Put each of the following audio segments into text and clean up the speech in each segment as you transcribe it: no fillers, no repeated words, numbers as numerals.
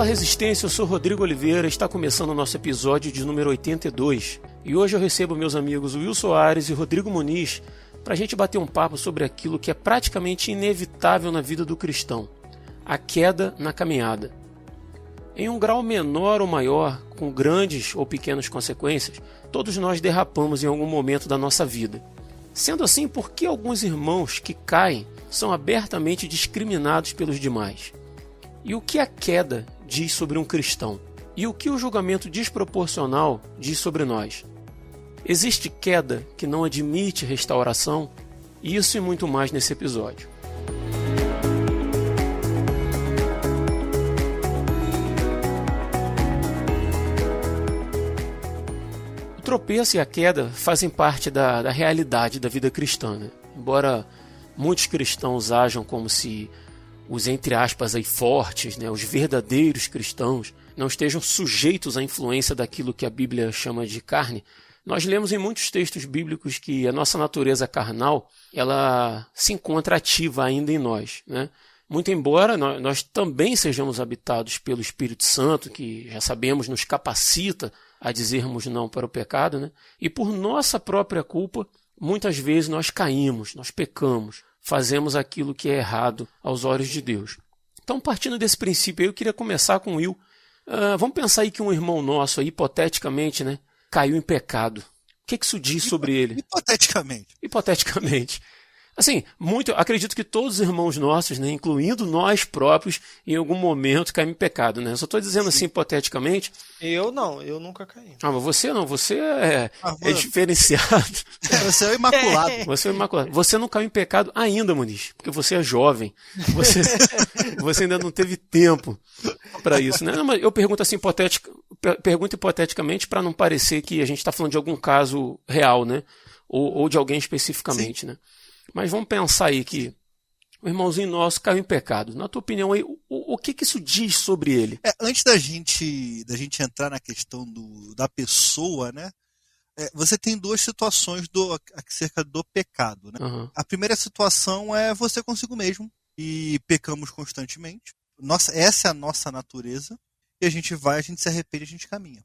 Fala Resistência, eu sou Rodrigo Oliveira, está começando o nosso episódio de número 82 e hoje eu recebo meus amigos Will Soares e Rodrigo Muniz para a gente bater um papo sobre aquilo que é praticamente inevitável na vida do cristão, a queda na caminhada. Em um grau menor ou maior, com grandes ou pequenas consequências, todos nós derrapamos em algum momento da nossa vida. Sendo assim, por que alguns irmãos que caem são abertamente discriminados pelos demais? E o que a queda diz sobre um cristão? E o que o julgamento desproporcional diz sobre nós? Existe queda que não admite restauração? Isso e muito mais nesse episódio. O tropeço e a queda fazem parte da realidade da vida cristã, né? Embora muitos cristãos ajam como se os, entre aspas, aí fortes, né, os verdadeiros cristãos, não estejam sujeitos à influência daquilo que a Bíblia chama de carne, nós lemos em muitos textos bíblicos que a nossa natureza carnal ela se encontra ativa ainda em nós, né? Muito embora nós também sejamos habitados pelo Espírito Santo, que já sabemos nos capacita a dizermos não para o pecado, né? E por nossa própria culpa, muitas vezes nós caímos, nós pecamos, fazemos aquilo que é errado aos olhos de Deus. Então, partindo desse princípio, eu queria começar com o Will. Vamos pensar aí que um irmão nosso, hipoteticamente, né, caiu em pecado. O que isso diz sobre ele? Hipoteticamente. Assim, acredito que todos os irmãos nossos, né, incluindo nós próprios, em algum momento caem em pecado, né? Eu só estou dizendo assim, hipoteticamente. Eu nunca caí. Mas você não, você é diferenciado. Você é o imaculado. Você é o imaculado. Você não caiu em pecado ainda, Muniz, porque você é jovem. Você ainda não teve tempo para isso, né? Não, mas eu pergunto assim, hipoteticamente, para não parecer que a gente está falando de algum caso real, né? Ou de alguém especificamente, sim, né? Mas vamos pensar aí que o irmãozinho nosso caiu em pecado. Na tua opinião, aí, o que isso diz sobre ele? Antes da gente entrar na questão da pessoa, né? Você tem duas situações acerca do pecado, né? Uhum. A primeira situação é você consigo mesmo, e pecamos constantemente. Essa é a nossa natureza, e a gente se arrepende, a gente caminha.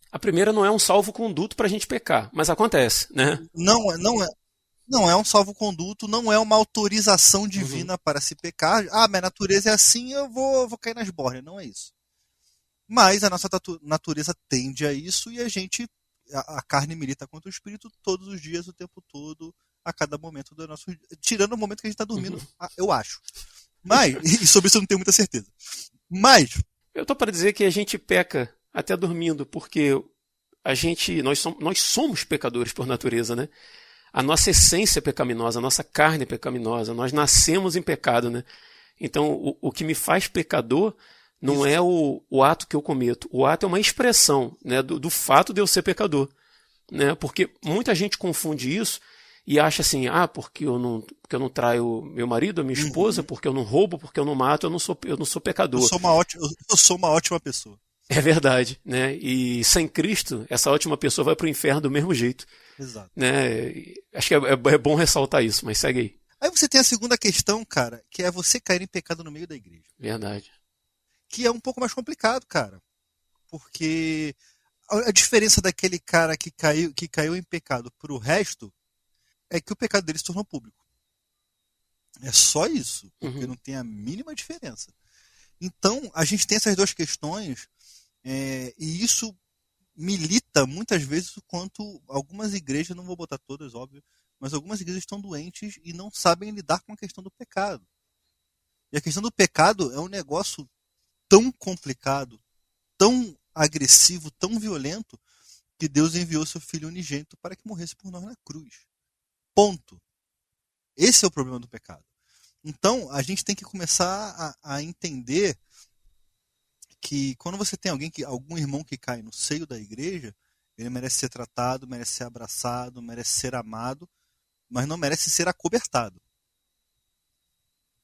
A primeira não é um salvo-conduto para a gente pecar, mas acontece, né? Não é um salvo-conduto, não é uma autorização divina para se pecar. Minha natureza é assim, eu vou cair nas bordas. Não é isso. Mas a nossa natureza tende a isso e a carne milita contra o espírito todos os dias, o tempo todo, a cada momento do nosso... Tirando o momento que a gente está dormindo, eu acho. Mas, e sobre isso eu não tenho muita certeza. Mas... Eu estou para dizer que a gente peca até dormindo, porque nós somos pecadores por natureza, né? A nossa essência é pecaminosa, a nossa carne é pecaminosa, nós nascemos em pecado, né? Então, o que me faz pecador não é o ato que eu cometo. O ato é uma expressão, né, do fato de eu ser pecador, né? Porque muita gente confunde isso e acha assim, porque eu não traio meu marido, a minha esposa, porque eu não roubo, porque eu não mato, eu não sou pecador. Eu sou uma ótima pessoa. É verdade, né? E sem Cristo, essa ótima pessoa vai para o inferno do mesmo jeito. Exato. Né? Acho que é bom ressaltar isso, mas segue aí. Aí você tem a segunda questão, cara, que é você cair em pecado no meio da igreja. Verdade. Que é um pouco mais complicado, cara. Porque a diferença daquele cara que caiu em pecado para o resto é que o pecado dele se tornou público. É só isso, porque não tem a mínima diferença. Então, a gente tem essas duas questões e isso milita muitas vezes o quanto algumas igrejas, não vou botar todas, óbvio, mas algumas igrejas estão doentes e não sabem lidar com a questão do pecado. E a questão do pecado é um negócio tão complicado, tão agressivo, tão violento, que Deus enviou seu Filho unigênito para que morresse por nós na cruz. Ponto. Esse é o problema do pecado. Então, a gente tem que começar a entender que quando você tem algum irmão que cai no seio da igreja, ele merece ser tratado, merece ser abraçado, merece ser amado, mas não merece ser acobertado.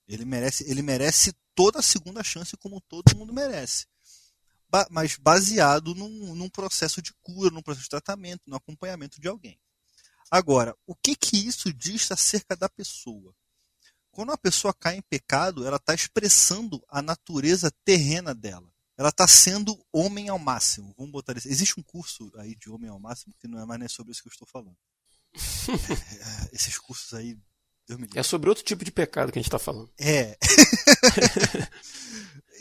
Ele merece toda a segunda chance, como todo mundo merece. Mas baseado num processo de cura, num processo de tratamento, no acompanhamento de alguém. Agora, o que isso diz acerca da pessoa? Quando uma pessoa cai em pecado, ela está expressando a natureza terrena dela. ela está sendo homem ao máximo. Vamos botar isso. Existe um curso aí de homem ao máximo que não é mais nem sobre isso que eu estou falando. Esses cursos aí, Deus me livre. É sobre outro tipo de pecado que a gente está falando. É.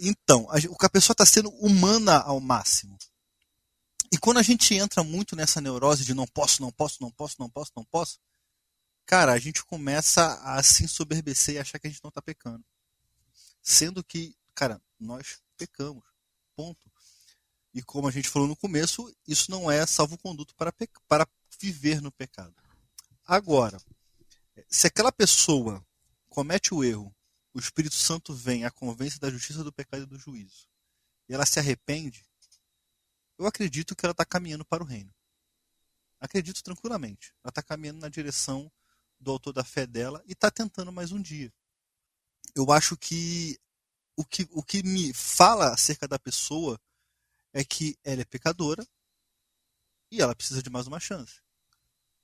Então, a pessoa está sendo humana ao máximo. E quando a gente entra muito nessa neurose de não posso, não posso, não posso, não posso, não posso, cara, a gente começa a se ensoberbecer e achar que a gente não está pecando. Sendo que, cara, nós pecamos. Ponto. E como a gente falou no começo, isso não é salvo-conduto para viver no pecado. Agora, se aquela pessoa comete o erro, o Espírito Santo vem, a convence da justiça, do pecado e do juízo, e ela se arrepende, eu acredito que ela está caminhando para o reino. Acredito tranquilamente. Ela está caminhando na direção do autor da fé dela e está tentando mais um dia. Eu acho que o que me fala acerca da pessoa é que ela é pecadora e ela precisa de mais uma chance.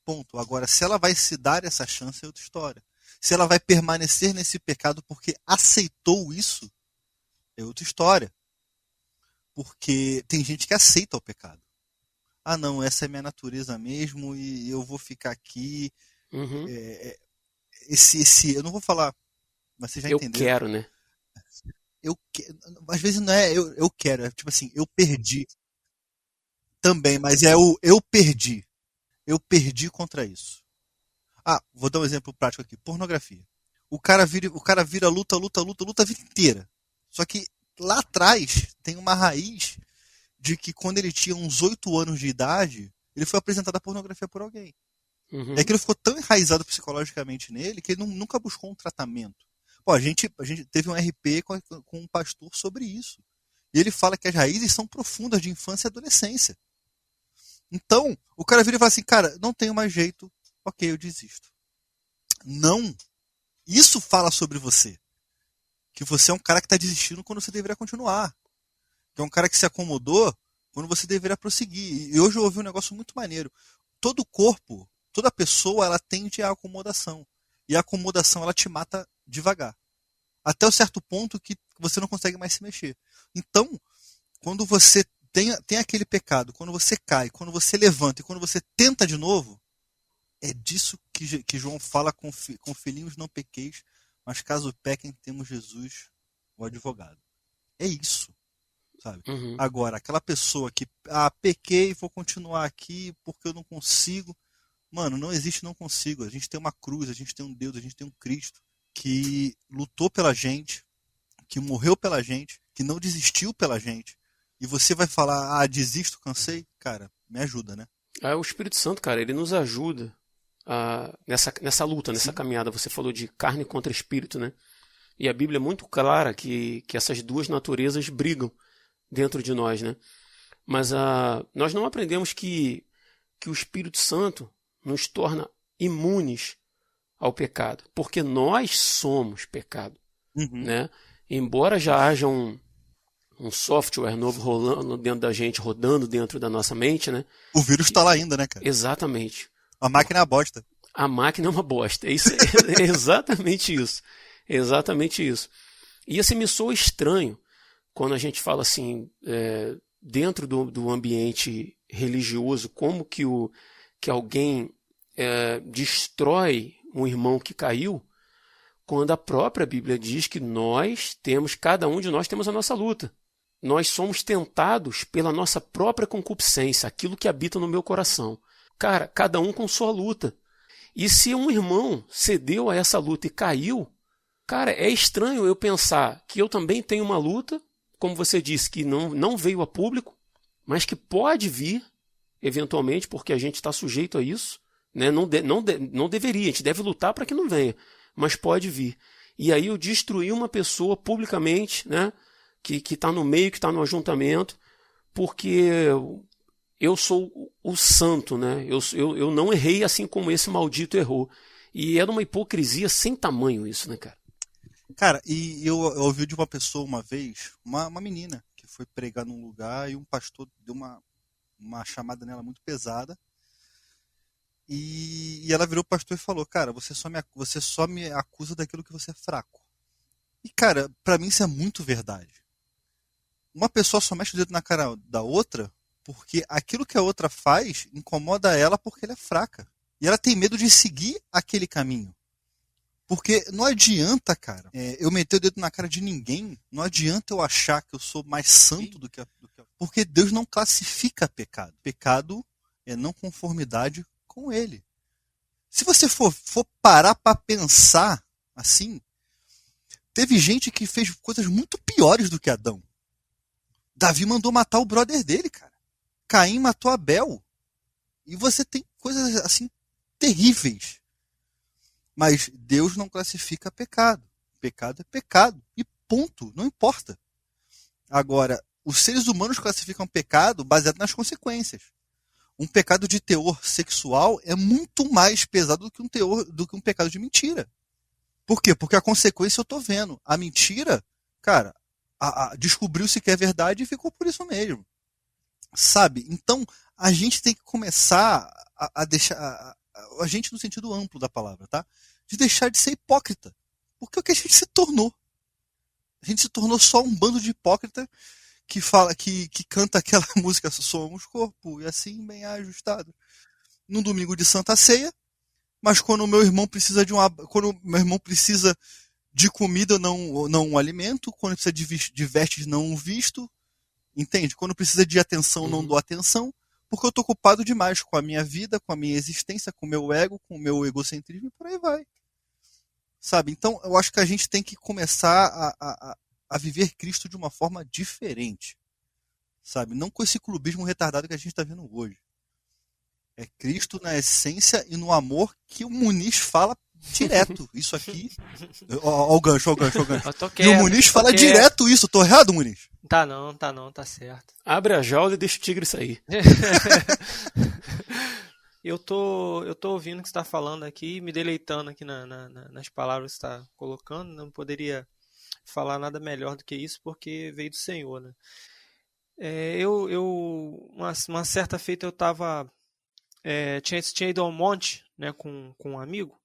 Ponto. Agora, se ela vai se dar essa chance, é outra história. Se ela vai permanecer nesse pecado porque aceitou isso, é outra história. Porque tem gente que aceita o pecado. Ah, não, essa é minha natureza mesmo e eu vou ficar aqui. Uhum. Eu não vou falar, mas você já entendeu. Eu quero, né? Às vezes não é eu quero, é tipo assim, eu perdi também, mas é eu perdi. Eu perdi contra isso. Ah, vou dar um exemplo prático aqui. Pornografia. O cara vira luta a vida inteira. Só que lá atrás tem uma raiz de que quando ele tinha uns 8 anos de idade, ele foi apresentado a pornografia por alguém. Uhum. E aquilo ficou tão enraizado psicologicamente nele que ele nunca buscou um tratamento. Pô, a gente teve um RP com um pastor sobre isso. E ele fala que as raízes são profundas de infância e adolescência. Então, o cara vira e fala assim, cara, não tenho mais jeito, ok, eu desisto. Não. Isso fala sobre você. Que você é um cara que está desistindo quando você deveria continuar. Que é um cara que se acomodou quando você deveria prosseguir. E hoje eu ouvi um negócio muito maneiro. Todo corpo, toda pessoa, ela tende à acomodação. E a acomodação, ela te mata devagar. Até o certo ponto que você não consegue mais se mexer. Então, quando você tem aquele pecado, quando você cai, quando você levanta e quando você tenta de novo, é disso que João fala com filhinhos não pequeis, mas caso pequem, temos Jesus, o advogado. É isso, sabe? Uhum. Agora, aquela pessoa que, pequei, vou continuar aqui porque eu não consigo. Mano, não existe não consigo. A gente tem uma cruz, a gente tem um Deus, a gente tem um Cristo que lutou pela gente, que morreu pela gente, que não desistiu pela gente. E você vai falar, desisto, cansei? Cara, me ajuda, né? O Espírito Santo, cara, ele nos ajuda nessa luta, nessa caminhada. Você falou de carne contra espírito, né? E a Bíblia é muito clara que essas duas naturezas brigam dentro de nós, né? Mas nós não aprendemos que o Espírito Santo nos torna imunes ao pecado, porque nós somos pecado, né? Embora já haja um software novo rolando dentro da gente, rodando dentro da nossa mente, né? O vírus está lá ainda, né, cara? Exatamente. A máquina é uma bosta. A máquina é uma bosta. É exatamente isso. Exatamente isso. E assim, me soa estranho quando a gente fala assim, dentro do ambiente religioso, como que alguém destrói um irmão que caiu, quando a própria Bíblia diz que cada um de nós temos a nossa luta. Nós somos tentados pela nossa própria concupiscência, aquilo que habita no meu coração. Cara, cada um com sua luta. E se um irmão cedeu a essa luta e caiu, cara, é estranho eu pensar que eu também tenho uma luta, como você disse, que não veio a público, mas que pode vir, eventualmente, porque a gente está sujeito a isso. Né? Não deveria, a gente deve lutar para que não venha, mas pode vir. E aí eu destruí uma pessoa publicamente, né? Que está no meio, que está no ajuntamento, porque eu sou o santo, né? Eu não errei assim como esse maldito errou. E era uma hipocrisia sem tamanho isso, né, cara? Cara, e eu ouvi de uma pessoa uma vez, uma menina, que foi pregar num lugar e um pastor deu uma chamada nela muito pesada. E ela virou o pastor e falou, cara, você só me acusa daquilo que você é fraco. E, cara, pra mim isso é muito verdade. uma pessoa só mexe o dedo na cara da outra porque aquilo que a outra faz incomoda ela porque ela é fraca. E ela tem medo de seguir aquele caminho. Porque não adianta, cara, eu meter o dedo na cara de ninguém, não adianta eu achar que eu sou mais santo do que porque Deus não classifica pecado. Pecado é não conformidade com ele. Se você for parar para pensar assim, teve gente que fez coisas muito piores do que Adão. Davi mandou matar o brother dele, cara. Caim matou Abel. E você tem coisas assim terríveis. Mas Deus não classifica pecado. Pecado é pecado. E ponto. Não importa. Agora, os seres humanos classificam pecado baseado nas consequências. Um pecado de teor sexual é muito mais pesado do que um pecado de mentira. Por quê? Porque a consequência eu tô vendo. A mentira, cara, descobriu-se que é verdade e ficou por isso mesmo. Sabe? Então, a gente tem que começar a deixar... A gente no sentido amplo da palavra, tá? De deixar de ser hipócrita. Porque é o que a gente se tornou. A gente se tornou só um bando de hipócrita que fala, que canta aquela música Somos Corpo, e assim bem ajustado. Num domingo de Santa Ceia, mas quando o meu irmão precisa de comida, não um alimento, quando precisa de vestes, não um visto, entende? Quando precisa de atenção, não dou atenção, porque eu estou ocupado demais com a minha vida, com a minha existência, com o meu ego, com o meu egocentrismo, e por aí vai. Sabe? Então, eu acho que a gente tem que começar a viver Cristo de uma forma diferente. Sabe? Não com esse clubismo retardado que a gente está vendo hoje. É Cristo na essência e no amor que o Muniz fala direto. Isso aqui... Ó o gancho. E o Muniz fala direto isso. Tô errado, Muniz? Tá não, tá certo. Abre a jaula e deixa o tigre sair. Eu tô ouvindo o que você está falando aqui, me deleitando aqui nas palavras que você está colocando. Não poderia falar nada melhor do que isso, porque veio do Senhor, né? Uma certa feita eu tava... tinha ido ao monte, né, com um amigo.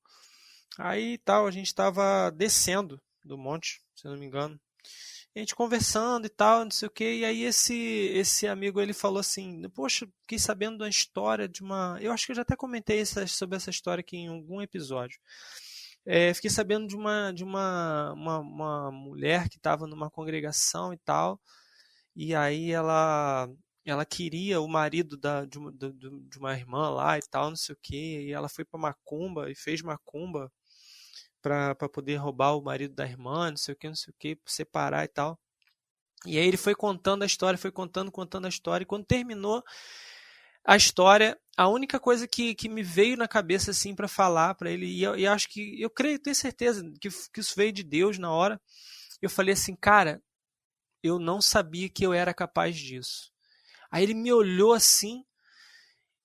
Aí tal, a gente estava descendo do monte, se eu não me engano. A gente conversando e tal, não sei o que. E aí esse amigo, ele falou assim, poxa, fiquei sabendo da história de uma... Eu acho que eu já até comentei sobre essa história aqui em algum episódio. Fiquei sabendo de uma mulher que estava numa congregação e tal. E aí ela queria o marido de uma irmã lá e tal, não sei o que. E ela foi para macumba e fez macumba para poder roubar o marido da irmã, não sei o que, separar e tal. E aí ele foi contando a história, foi contando a história, e quando terminou a história, a única coisa que me veio na cabeça assim para falar para ele, e acho que, eu creio, tenho certeza que isso veio de Deus na hora, eu falei assim, cara, eu não sabia que eu era capaz disso. Aí ele me olhou assim,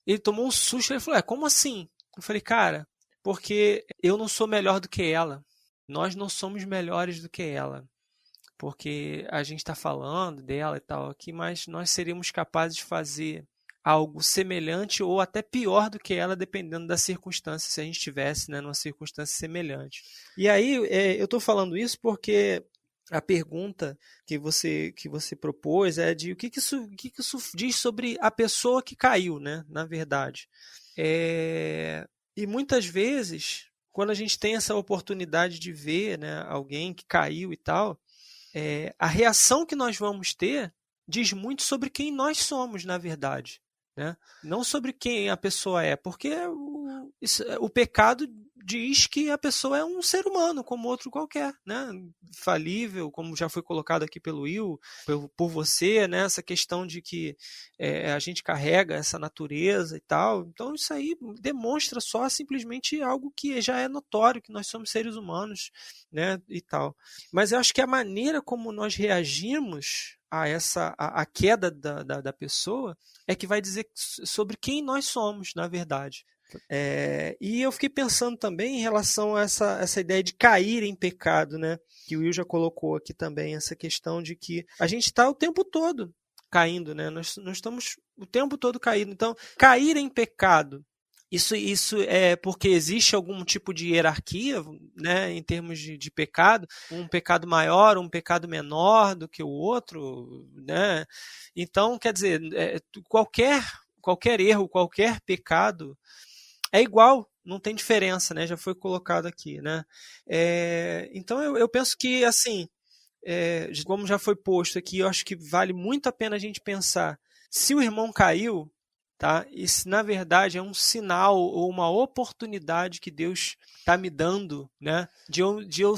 ele tomou um susto, ele falou, como assim? Eu falei, cara, porque eu não sou melhor do que ela. Nós não somos melhores do que ela. Porque a gente está falando dela e tal aqui, mas nós seríamos capazes de fazer algo semelhante ou até pior do que ela, dependendo da circunstância, se a gente estivesse, né, numa circunstância semelhante. E aí, eu estou falando isso porque a pergunta que você propôs é de o que isso diz sobre a pessoa que caiu, né, na verdade. E muitas vezes, quando a gente tem essa oportunidade de ver, né, alguém que caiu e tal, a reação que nós vamos ter diz muito sobre quem nós somos, na verdade, né? Não sobre quem a pessoa é, porque o pecado diz que a pessoa é um ser humano, como outro qualquer, né? Falível, como já foi colocado aqui pelo Will, por você, né? Essa questão de que a gente carrega essa natureza e tal. Então isso aí demonstra só simplesmente algo que já é notório, que nós somos seres humanos, né? E tal. Mas eu acho que a maneira como nós reagimos a queda da pessoa é que vai dizer sobre quem nós somos, na verdade. E eu fiquei pensando também em relação a essa ideia de cair em pecado, né? Que o Will já colocou aqui também, essa questão de que a gente está o tempo todo caindo, né? Nós estamos o tempo todo caindo. Então, cair em pecado Isso é porque existe algum tipo de hierarquia, né, em termos de pecado, um pecado maior, um pecado menor do que o outro, né? Então, quer dizer, qualquer erro, qualquer pecado é igual, não tem diferença, né? Já foi colocado aqui, né? Então eu penso que, assim, como já foi posto aqui, eu acho que vale muito a pena a gente pensar, se o irmão caiu, tá? Isso, na verdade, é um sinal ou uma oportunidade que Deus está me dando, né? De eu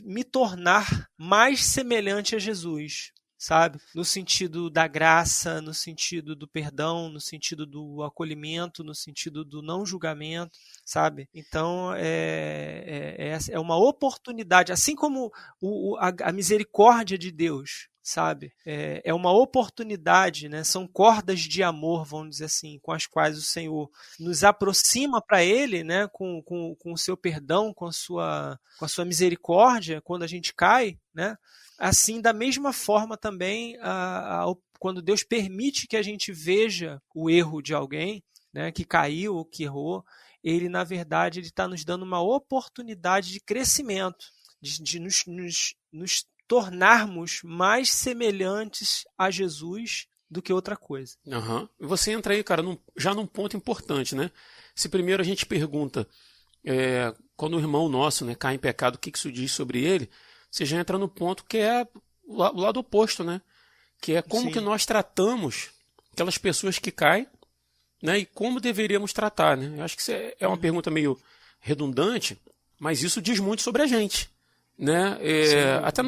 me tornar mais semelhante a Jesus, sabe? No sentido da graça, no sentido do perdão, no sentido do acolhimento, no sentido do não julgamento, sabe? Então, é uma oportunidade, assim como a misericórdia de Deus, sabe? É uma oportunidade, né? São cordas de amor, vamos dizer assim, com as quais o Senhor nos aproxima para Ele, né? Com o seu perdão, com a sua misericórdia, quando a gente cai, né? Assim, da mesma forma também, quando Deus permite que a gente veja o erro de alguém, né, que caiu ou que errou, Ele, na verdade, ele está nos dando uma oportunidade de crescimento, de nos tornarmos mais semelhantes a Jesus do que outra coisa. Uhum. Você entra aí, cara, já num ponto importante, né? Se primeiro a gente pergunta, quando o irmão nosso, né, cai em pecado, o que isso diz sobre ele? Você já entra no ponto que é o lado oposto, né? Que é como que nós tratamos aquelas pessoas que caem, né? E como deveríamos tratar, né? Eu acho que isso é uma pergunta meio redundante, mas isso diz muito sobre a gente, né? Até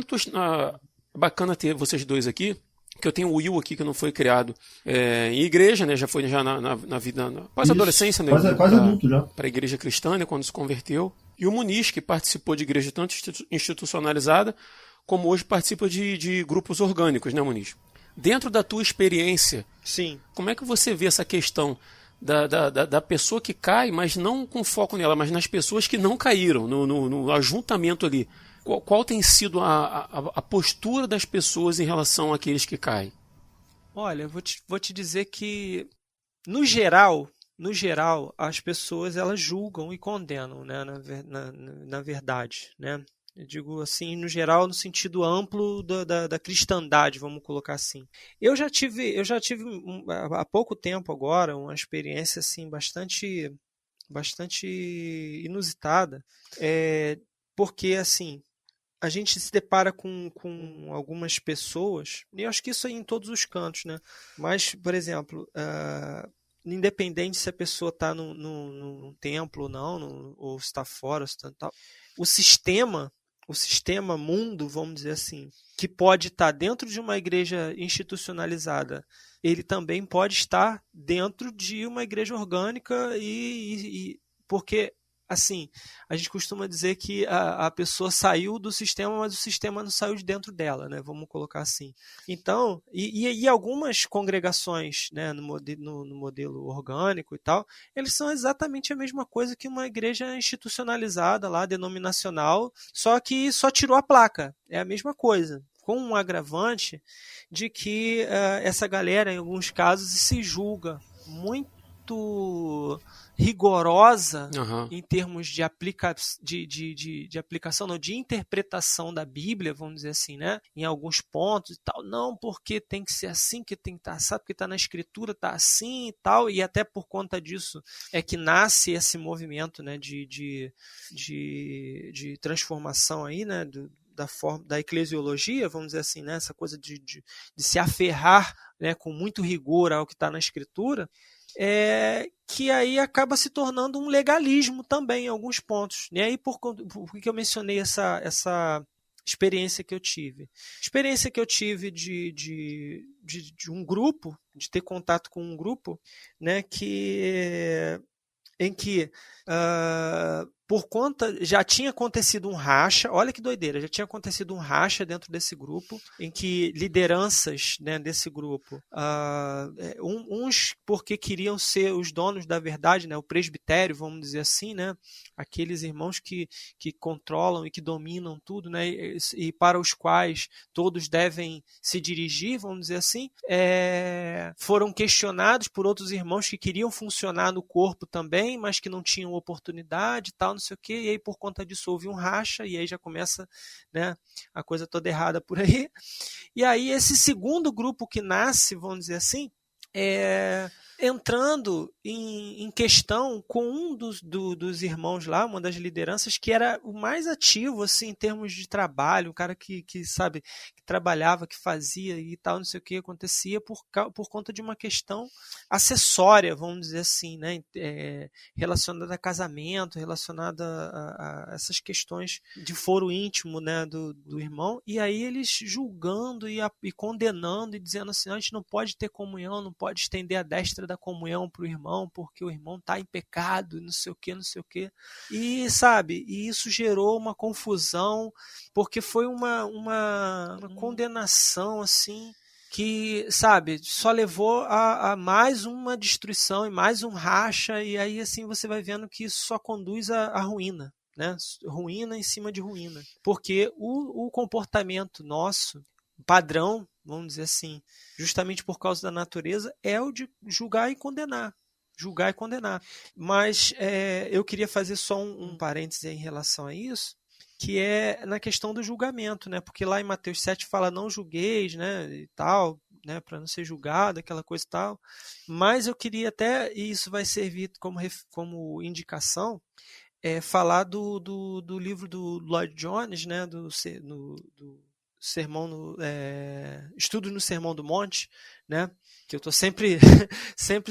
bacana ter vocês dois aqui, que eu tenho o Will aqui, que não foi criado em igreja, né? Já foi na vida, pós-adolescência, né? Quase adulto já. Para a igreja cristã, né? Quando se converteu. E o Muniz, que participou de igreja tanto institucionalizada, como hoje participa de grupos orgânicos, né, Muniz? Dentro da tua experiência, sim, como é que você vê essa questão da pessoa que cai, mas não com foco nela, mas nas pessoas que não caíram, no ajuntamento ali? Qual tem sido a postura das pessoas em relação àqueles que caem? Olha, eu vou te dizer que, no geral, as pessoas elas julgam e condenam, né, na verdade, né? Eu digo assim, no geral, no sentido amplo da cristandade, vamos colocar assim. Eu já tive há pouco tempo agora uma experiência assim bastante inusitada, porque assim a gente se depara com algumas pessoas, e eu acho que isso aí em todos os cantos, né? Mas, por exemplo, independente se a pessoa está num templo ou não, ou está fora, ou está tal, o sistema mundo, vamos dizer assim, que pode estar dentro de uma igreja institucionalizada, ele também pode estar dentro de uma igreja orgânica porque assim, a gente costuma dizer que a pessoa saiu do sistema, mas o sistema não saiu de dentro dela, né? Vamos colocar assim. Então, e algumas congregações, né, no modelo orgânico e tal, eles são exatamente a mesma coisa que uma igreja institucionalizada lá, denominacional, só que só tirou a placa. É a mesma coisa, com um agravante de que essa galera, em alguns casos, se julga muito rigorosa em termos de aplicação, não, de interpretação da Bíblia, vamos dizer assim, né? Em alguns pontos e tal. Não, porque tem que ser assim, que tem que estar assim, porque está na Escritura, está assim e tal. E até por conta disso é que nasce esse movimento, né, de transformação aí, né, da eclesiologia, vamos dizer assim, né? Essa coisa de se aferrar, né, com muito rigor ao que está na Escritura, que aí acaba se tornando um legalismo também em alguns pontos. E aí por que eu mencionei essa experiência que eu tive? Experiência que eu tive de um grupo, de ter contato com um grupo, né, em que por conta, já tinha acontecido um racha, olha que doideira, já tinha acontecido um racha dentro desse grupo, em que lideranças, né, desse grupo, uns porque queriam ser os donos da verdade, né, o presbitério, vamos dizer assim, né, aqueles irmãos que controlam e que dominam tudo, né, e para os quais todos devem se dirigir, vamos dizer assim, foram questionados por outros irmãos que queriam funcionar no corpo também, mas que não tinham oportunidade e tal, não sei o quê, e aí por conta disso houve um racha, e aí já começa, né, a coisa toda errada por aí. E aí esse segundo grupo que nasce, vamos dizer assim, entrando em questão com um dos irmãos lá, uma das lideranças, que era o mais ativo assim, em termos de trabalho, um cara que sabe, que trabalhava, que fazia e tal, não sei o que acontecia por conta de uma questão acessória, vamos dizer assim, né? Relacionada a casamento, relacionada a essas questões de foro íntimo, né, do irmão, e aí eles julgando e condenando e dizendo assim, a gente não pode ter comunhão, não pode estender a destra da comunhão para o irmão, porque o irmão está em pecado, não sei o que, não sei o que. E, sabe, e isso gerou uma confusão, porque foi uma condenação, assim, que, sabe, só levou a mais uma destruição e mais um racha, e aí, assim, você vai vendo que isso só conduz à ruína, né? Ruína em cima de ruína. Porque o comportamento nosso, padrão, vamos dizer assim, justamente por causa da natureza, é o de julgar e condenar. Julgar e condenar. Mas eu queria fazer só um parêntese em relação a isso, que é na questão do julgamento, né? Porque lá em Mateus 7 fala não julgueis, né? E tal, né? Para não ser julgado, aquela coisa e tal. Mas eu queria até, e isso vai servir como indicação, falar do livro do Lloyd Jones, né? Do sermão Estudo no Sermão do Monte, né, que eu estou sempre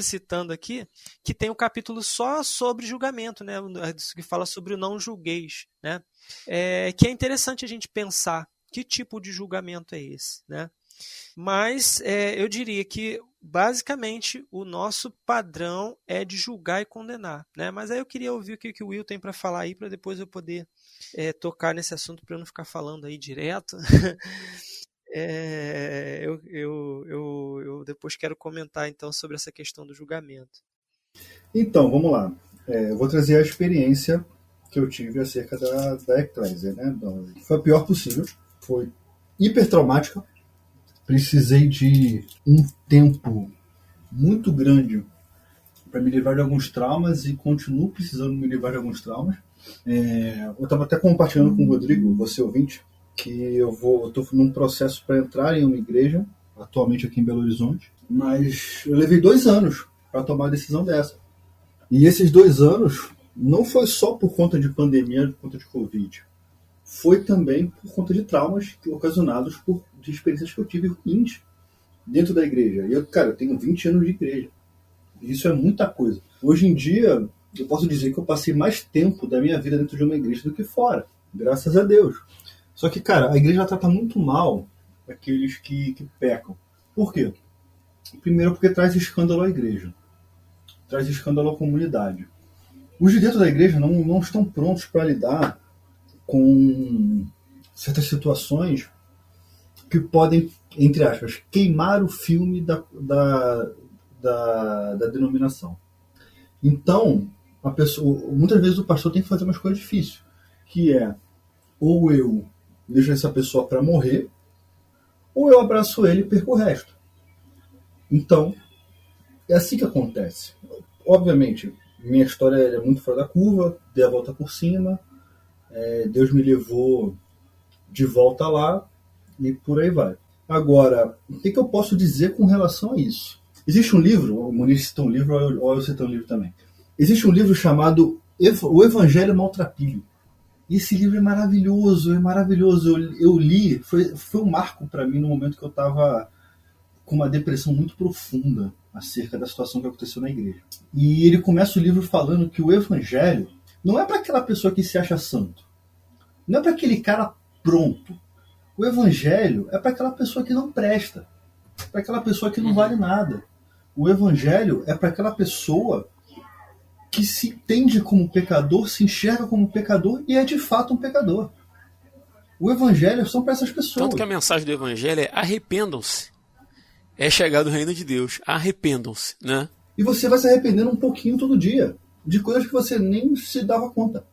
citando aqui, que tem um capítulo só sobre julgamento, né, que fala sobre o não julgueis, né, que é interessante a gente pensar que tipo de julgamento é esse, né. Mas eu diria que basicamente o nosso padrão é de julgar e condenar, né? Mas aí eu queria ouvir o que o Will tem para falar aí, para depois eu poder tocar nesse assunto, para eu não ficar falando aí direto. Eu depois quero comentar então sobre essa questão do julgamento. Então, vamos lá. Eu vou trazer a experiência que eu tive acerca da eclésia, né? Foi a pior possível, foi hiper traumática. Precisei de um tempo muito grande para me livrar de alguns traumas e continuo precisando me livrar de alguns traumas. Eu estava até compartilhando com o Rodrigo, você ouvinte, que eu estou num processo para entrar em uma igreja, atualmente aqui em Belo Horizonte, mas eu levei 2 anos para tomar a decisão dessa. E esses 2 anos não foi só por conta de pandemia, por conta de Covid. Foi também por conta de traumas ocasionados de experiências que eu tive ruins dentro da igreja. E eu tenho 20 anos de igreja. Isso é muita coisa. Hoje em dia, eu posso dizer que eu passei mais tempo da minha vida dentro de uma igreja do que fora. Graças a Deus. Só que, a igreja trata muito mal aqueles que pecam. Por quê? Primeiro porque traz escândalo à igreja. Traz escândalo à comunidade. Os de dentro da igreja não estão prontos para lidar com certas situações que podem, entre aspas, queimar o filme da denominação. Então, muitas vezes o pastor tem que fazer uma escolha difícil, que é ou eu deixo essa pessoa para morrer, ou eu abraço ele e perco o resto. Então, é assim que acontece. Obviamente, minha história é muito fora da curva, dei a volta por cima, Deus me levou de volta lá e por aí vai. Agora, o que eu posso dizer com relação a isso? Existe um livro, o Muniz citou um livro, ou eu cito um livro também. Existe um livro chamado O Evangelho Maltrapilho. E esse livro é maravilhoso, é maravilhoso. Eu li, foi um marco para mim no momento que eu estava com uma depressão muito profunda acerca da situação que aconteceu na igreja. E ele começa o livro falando que o Evangelho não é para aquela pessoa que se acha santo. Não é para aquele cara pronto. O Evangelho é para aquela pessoa que não presta. Para aquela pessoa que não vale nada. O Evangelho é para aquela pessoa que se entende como pecador, se enxerga como pecador e é de fato um pecador. O evangelho são para essas pessoas. Tanto que a mensagem do evangelho é arrependam-se. É chegado o reino de Deus. Arrependam-se, né? E você vai se arrependendo um pouquinho todo dia de coisas que você nem se dava conta.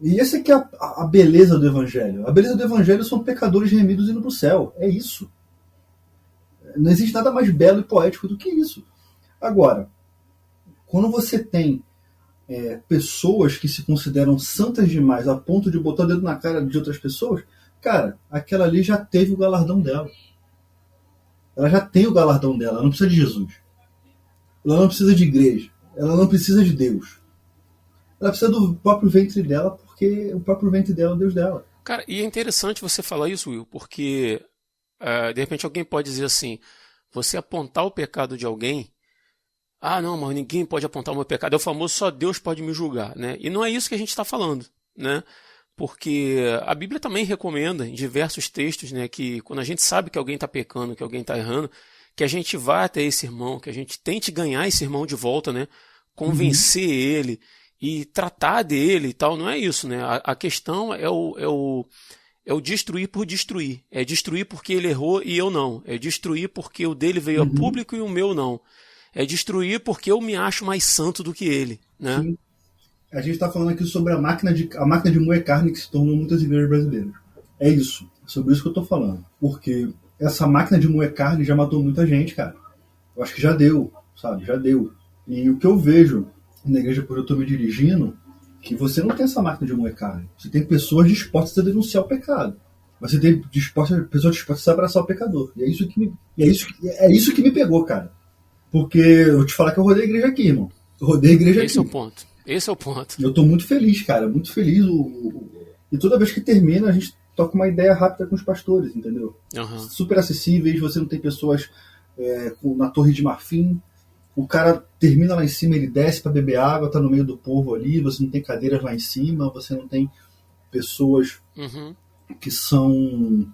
E essa aqui é a beleza do evangelho. A beleza do evangelho são pecadores remidos indo para o céu. É isso. Não existe nada mais belo e poético do que isso. Agora, quando você tem pessoas que se consideram santas demais a ponto de botar o dedo na cara de outras pessoas, cara, aquela ali já teve o galardão dela. Ela já tem o galardão dela. Ela não precisa de Jesus. Ela não precisa de igreja. Ela não precisa de Deus. Ela precisa do próprio ventre dela, porque o próprio ventre dela é o Deus dela. Cara, e é interessante você falar isso, Will, porque de repente alguém pode dizer assim, você apontar o pecado de alguém, não, mas ninguém pode apontar o meu pecado, é o famoso só Deus pode me julgar, né? E não é isso que a gente está falando, né? Porque a Bíblia também recomenda em diversos textos, né, que quando a gente sabe que alguém está pecando, que alguém está errando, que a gente vá até esse irmão, que a gente tente ganhar esse irmão de volta, né? Convencer ele e tratar dele e tal. Não é isso, né? A questão é o destruir por destruir. É destruir porque ele errou e eu não. É destruir porque o dele veio a público e o meu não. É destruir porque eu me acho mais santo do que ele, né? Sim. A gente está falando aqui sobre a máquina de moer carne que se tornou muitas igrejas brasileiras. É isso. É sobre isso que eu estou falando. Porque essa máquina de moer carne já matou muita gente, cara. Eu acho que já deu, sabe? Já deu. E o que eu vejo na igreja por eu estou me dirigindo, que você não tem essa máquina de moer carne. Você tem pessoas dispostas a denunciar o pecado. Você tem pessoas dispostas a abraçar o pecador. E é isso que me pegou, cara. Porque eu te falar que eu rodei a igreja aqui, irmão. Eu rodei a igreja aqui. Esse é o ponto. Eu tô muito feliz, cara. Muito feliz. E toda vez que termina, a gente toca uma ideia rápida com os pastores, entendeu? Super acessíveis. Você não tem pessoas na Torre de Marfim. O cara termina lá em cima, ele desce para beber água, tá no meio do povo ali. Você não tem cadeiras lá em cima. Você não tem pessoas que são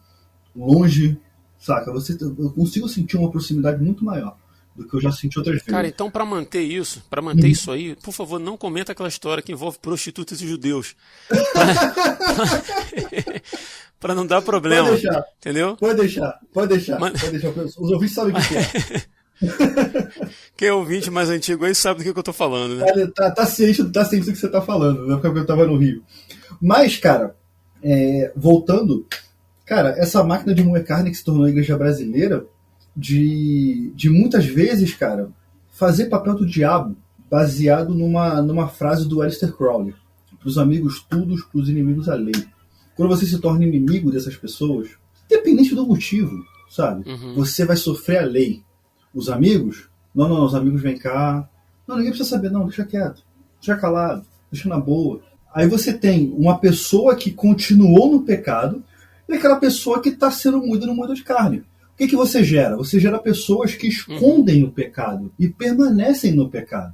longe, saca? Eu consigo sentir uma proximidade muito maior do que eu já senti outras vezes. Cara, então para manter isso aí, por favor, não comenta aquela história que envolve prostitutas e judeus. Para não dar problema. Pode deixar. Entendeu? Pode deixar. Pode deixar. Os ouvintes sabem o que é. Quem é ouvinte mais antigo aí sabe do que eu tô falando, né? Tá ciente do que você tá falando, né? Porque eu tava no Rio. Mas, cara, voltando, cara, essa máquina de moer carne que se tornou a igreja brasileira, de muitas vezes, cara, fazer papel do diabo baseado numa frase do Aleister Crowley: para os amigos tudo, para os inimigos a lei. Quando você se torna inimigo dessas pessoas, independente do motivo, sabe? Você vai sofrer a lei. Os amigos, não, os amigos vêm cá, não, ninguém precisa saber, não, deixa quieto, deixa calado, deixa na boa. Aí você tem uma pessoa que continuou no pecado e aquela pessoa que está sendo moída no moedor de carne. O que você gera? Você gera pessoas que escondem o pecado e permanecem no pecado.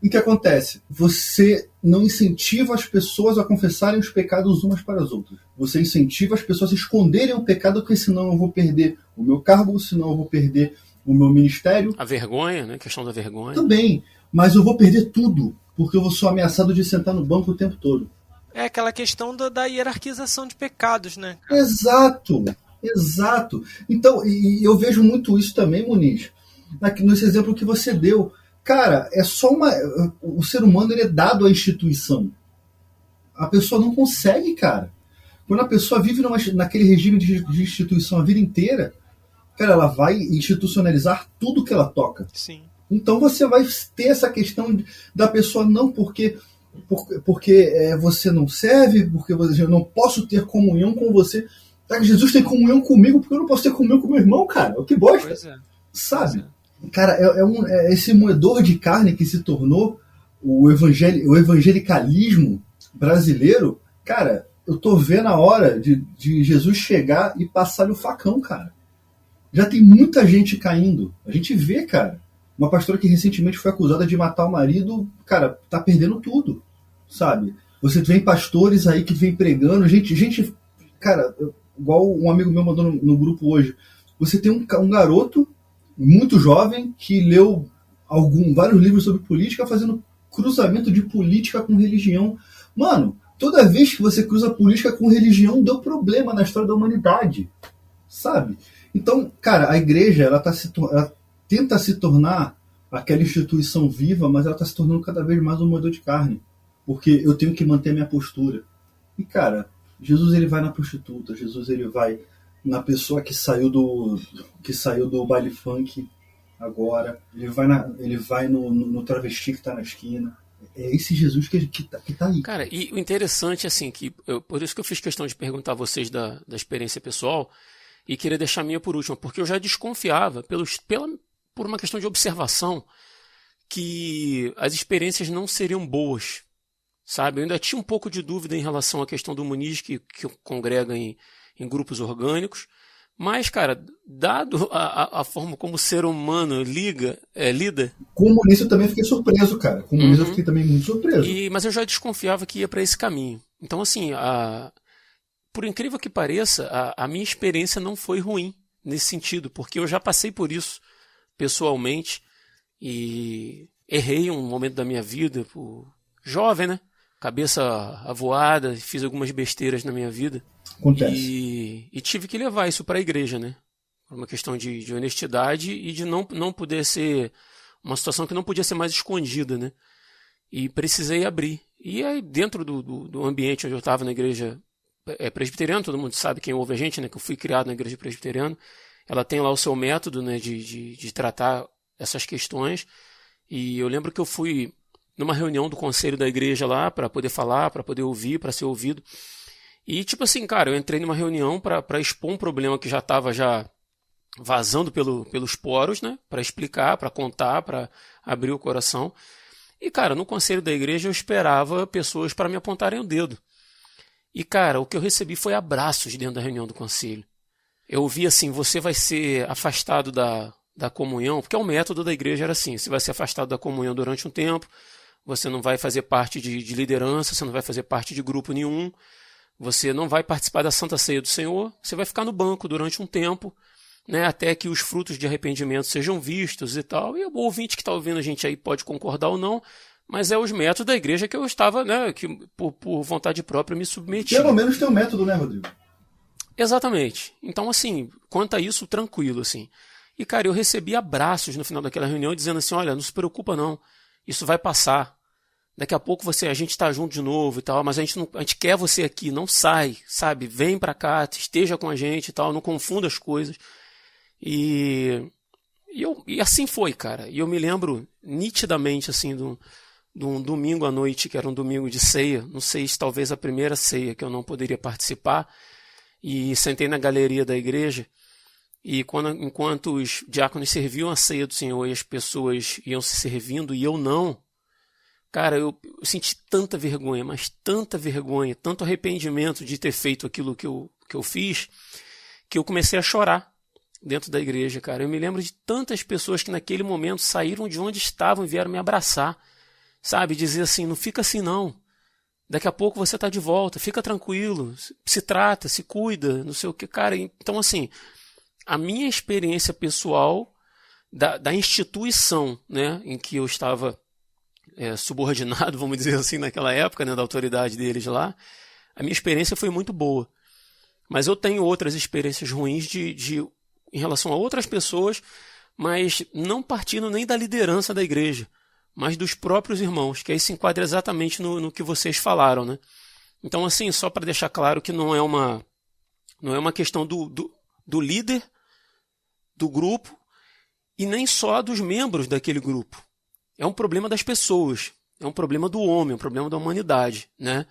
E o que acontece? Você não incentiva as pessoas a confessarem os pecados umas para as outras. Você incentiva as pessoas a esconderem o pecado, porque senão eu vou perder o meu cargo, senão eu vou perder o meu ministério. A vergonha, né? A questão da vergonha. Também, mas eu vou perder tudo, porque eu vou ser ameaçado de sentar no banco o tempo todo. É aquela questão da hierarquização de pecados, né? Exato. Então, e eu vejo muito isso também, Muniz, nesse exemplo que você deu. Cara, o ser humano ele é dado à instituição. A pessoa não consegue, cara. Quando a pessoa vive naquele regime de instituição a vida inteira, cara, ela vai institucionalizar tudo que ela toca. Sim. Então você vai ter essa questão da pessoa não porque você não serve, porque eu não posso ter comunhão com você. Tá, Jesus tem comunhão comigo, porque eu não posso ter comunhão com meu irmão, cara. Que bosta. Pois é. Sabe? Cara, é esse moedor de carne que se tornou o evangelicalismo brasileiro. Cara, eu tô vendo a hora de Jesus chegar e passar-lhe o facão, cara. Já tem muita gente caindo. A gente vê, cara. Uma pastora que recentemente foi acusada de matar o marido, cara, tá perdendo tudo, sabe? Você tem pastores aí que vem pregando, gente, cara, igual um amigo meu mandou no grupo hoje. Você tem um garoto muito jovem que leu vários livros sobre política fazendo cruzamento de política com religião. Mano, toda vez que você cruza política com religião, deu problema na história da humanidade. Sabe? Então, cara, a igreja, ela tenta se tornar aquela instituição viva, mas ela está se tornando cada vez mais um moedor de carne. Porque eu tenho que manter a minha postura. E, cara, Jesus ele vai na prostituta, Jesus ele vai na pessoa que saiu do baile funk agora, ele vai no travesti que está na esquina. É esse Jesus que tá aí. Cara, e o interessante, assim, por isso que eu fiz questão de perguntar a vocês da experiência pessoal e queria deixar a minha por última, porque eu já desconfiava, por uma questão de observação, que as experiências não seriam boas, sabe? Eu ainda tinha um pouco de dúvida em relação à questão do Muniz, que congrega em grupos orgânicos, mas, cara, dado a forma como o ser humano lida... Com o Muniz eu também fiquei surpreso, cara. Com o Muniz eu fiquei também muito surpreso. Mas eu já desconfiava que ia para esse caminho. Então, assim, por incrível que pareça, a minha experiência não foi ruim nesse sentido, porque eu já passei por isso pessoalmente e errei um momento da minha vida, jovem, né? Cabeça avoada, fiz algumas besteiras na minha vida. Acontece. E tive que levar isso para a igreja, né? Por uma questão de honestidade e de não poder ser uma situação que não podia ser mais escondida, né? E precisei abrir. E aí, dentro do ambiente onde eu estava, na igreja presbiteriana, todo mundo sabe quem ouve a gente, né? Que eu fui criado na igreja presbiteriana. Ela tem lá o seu método, né? De tratar essas questões. E eu lembro que eu fui numa reunião do conselho da igreja lá para poder falar, para poder ouvir, para ser ouvido. E tipo assim, cara, eu entrei numa reunião para expor um problema que já estava vazando pelos poros, né? Para explicar, para contar, para abrir o coração. E, cara, no conselho da igreja eu esperava pessoas para me apontarem o dedo. E, cara, o que eu recebi foi abraços dentro da reunião do conselho. Eu ouvi assim, você vai ser afastado da comunhão, porque o método da igreja era assim, você vai ser afastado da comunhão durante um tempo, você não vai fazer parte de liderança, você não vai fazer parte de grupo nenhum, você não vai participar da Santa Ceia do Senhor, você vai ficar no banco durante um tempo, né, até que os frutos de arrependimento sejam vistos e tal. E o ouvinte que está ouvindo a gente aí pode concordar ou não, mas é os métodos da igreja que eu estava, né, que por vontade própria me submeti. Pelo menos tem um método, né, Rodrigo? Exatamente. Então, assim, quanto a isso, tranquilo, assim. E, cara, eu recebi abraços no final daquela reunião dizendo assim, olha, não se preocupa não, isso vai passar. Daqui a pouco a gente está junto de novo e tal, mas a gente quer você aqui, não sai, sabe? Vem pra cá, esteja com a gente e tal, não confunda as coisas. E assim foi, cara. E eu me lembro nitidamente, assim, de um domingo à noite, que era um domingo de ceia, não sei se talvez a primeira ceia que eu não poderia participar, e sentei na galeria da igreja, e enquanto os diáconos serviam a ceia do Senhor e as pessoas iam se servindo e eu não, cara, eu senti tanta vergonha, mas tanta vergonha, tanto arrependimento de ter feito aquilo que eu fiz, que eu comecei a chorar dentro da igreja, cara. Eu me lembro de tantas pessoas que naquele momento saíram de onde estavam e vieram me abraçar, sabe? Dizer assim, não fica assim não. Daqui a pouco você está de volta, fica tranquilo, se trata, se cuida, não sei o que, cara. Então, assim, a minha experiência pessoal da instituição, né, em que eu estava subordinado, vamos dizer assim, naquela época, né, da autoridade deles lá, a minha experiência foi muito boa. Mas eu tenho outras experiências ruins em relação a outras pessoas, mas não partindo nem da liderança da igreja, mas dos próprios irmãos, que aí se enquadra exatamente no que vocês falaram, né? Então, assim, só para deixar claro que não é uma questão do líder do grupo e nem só dos membros daquele grupo. É um problema das pessoas, é um problema do homem, é um problema da humanidade, né?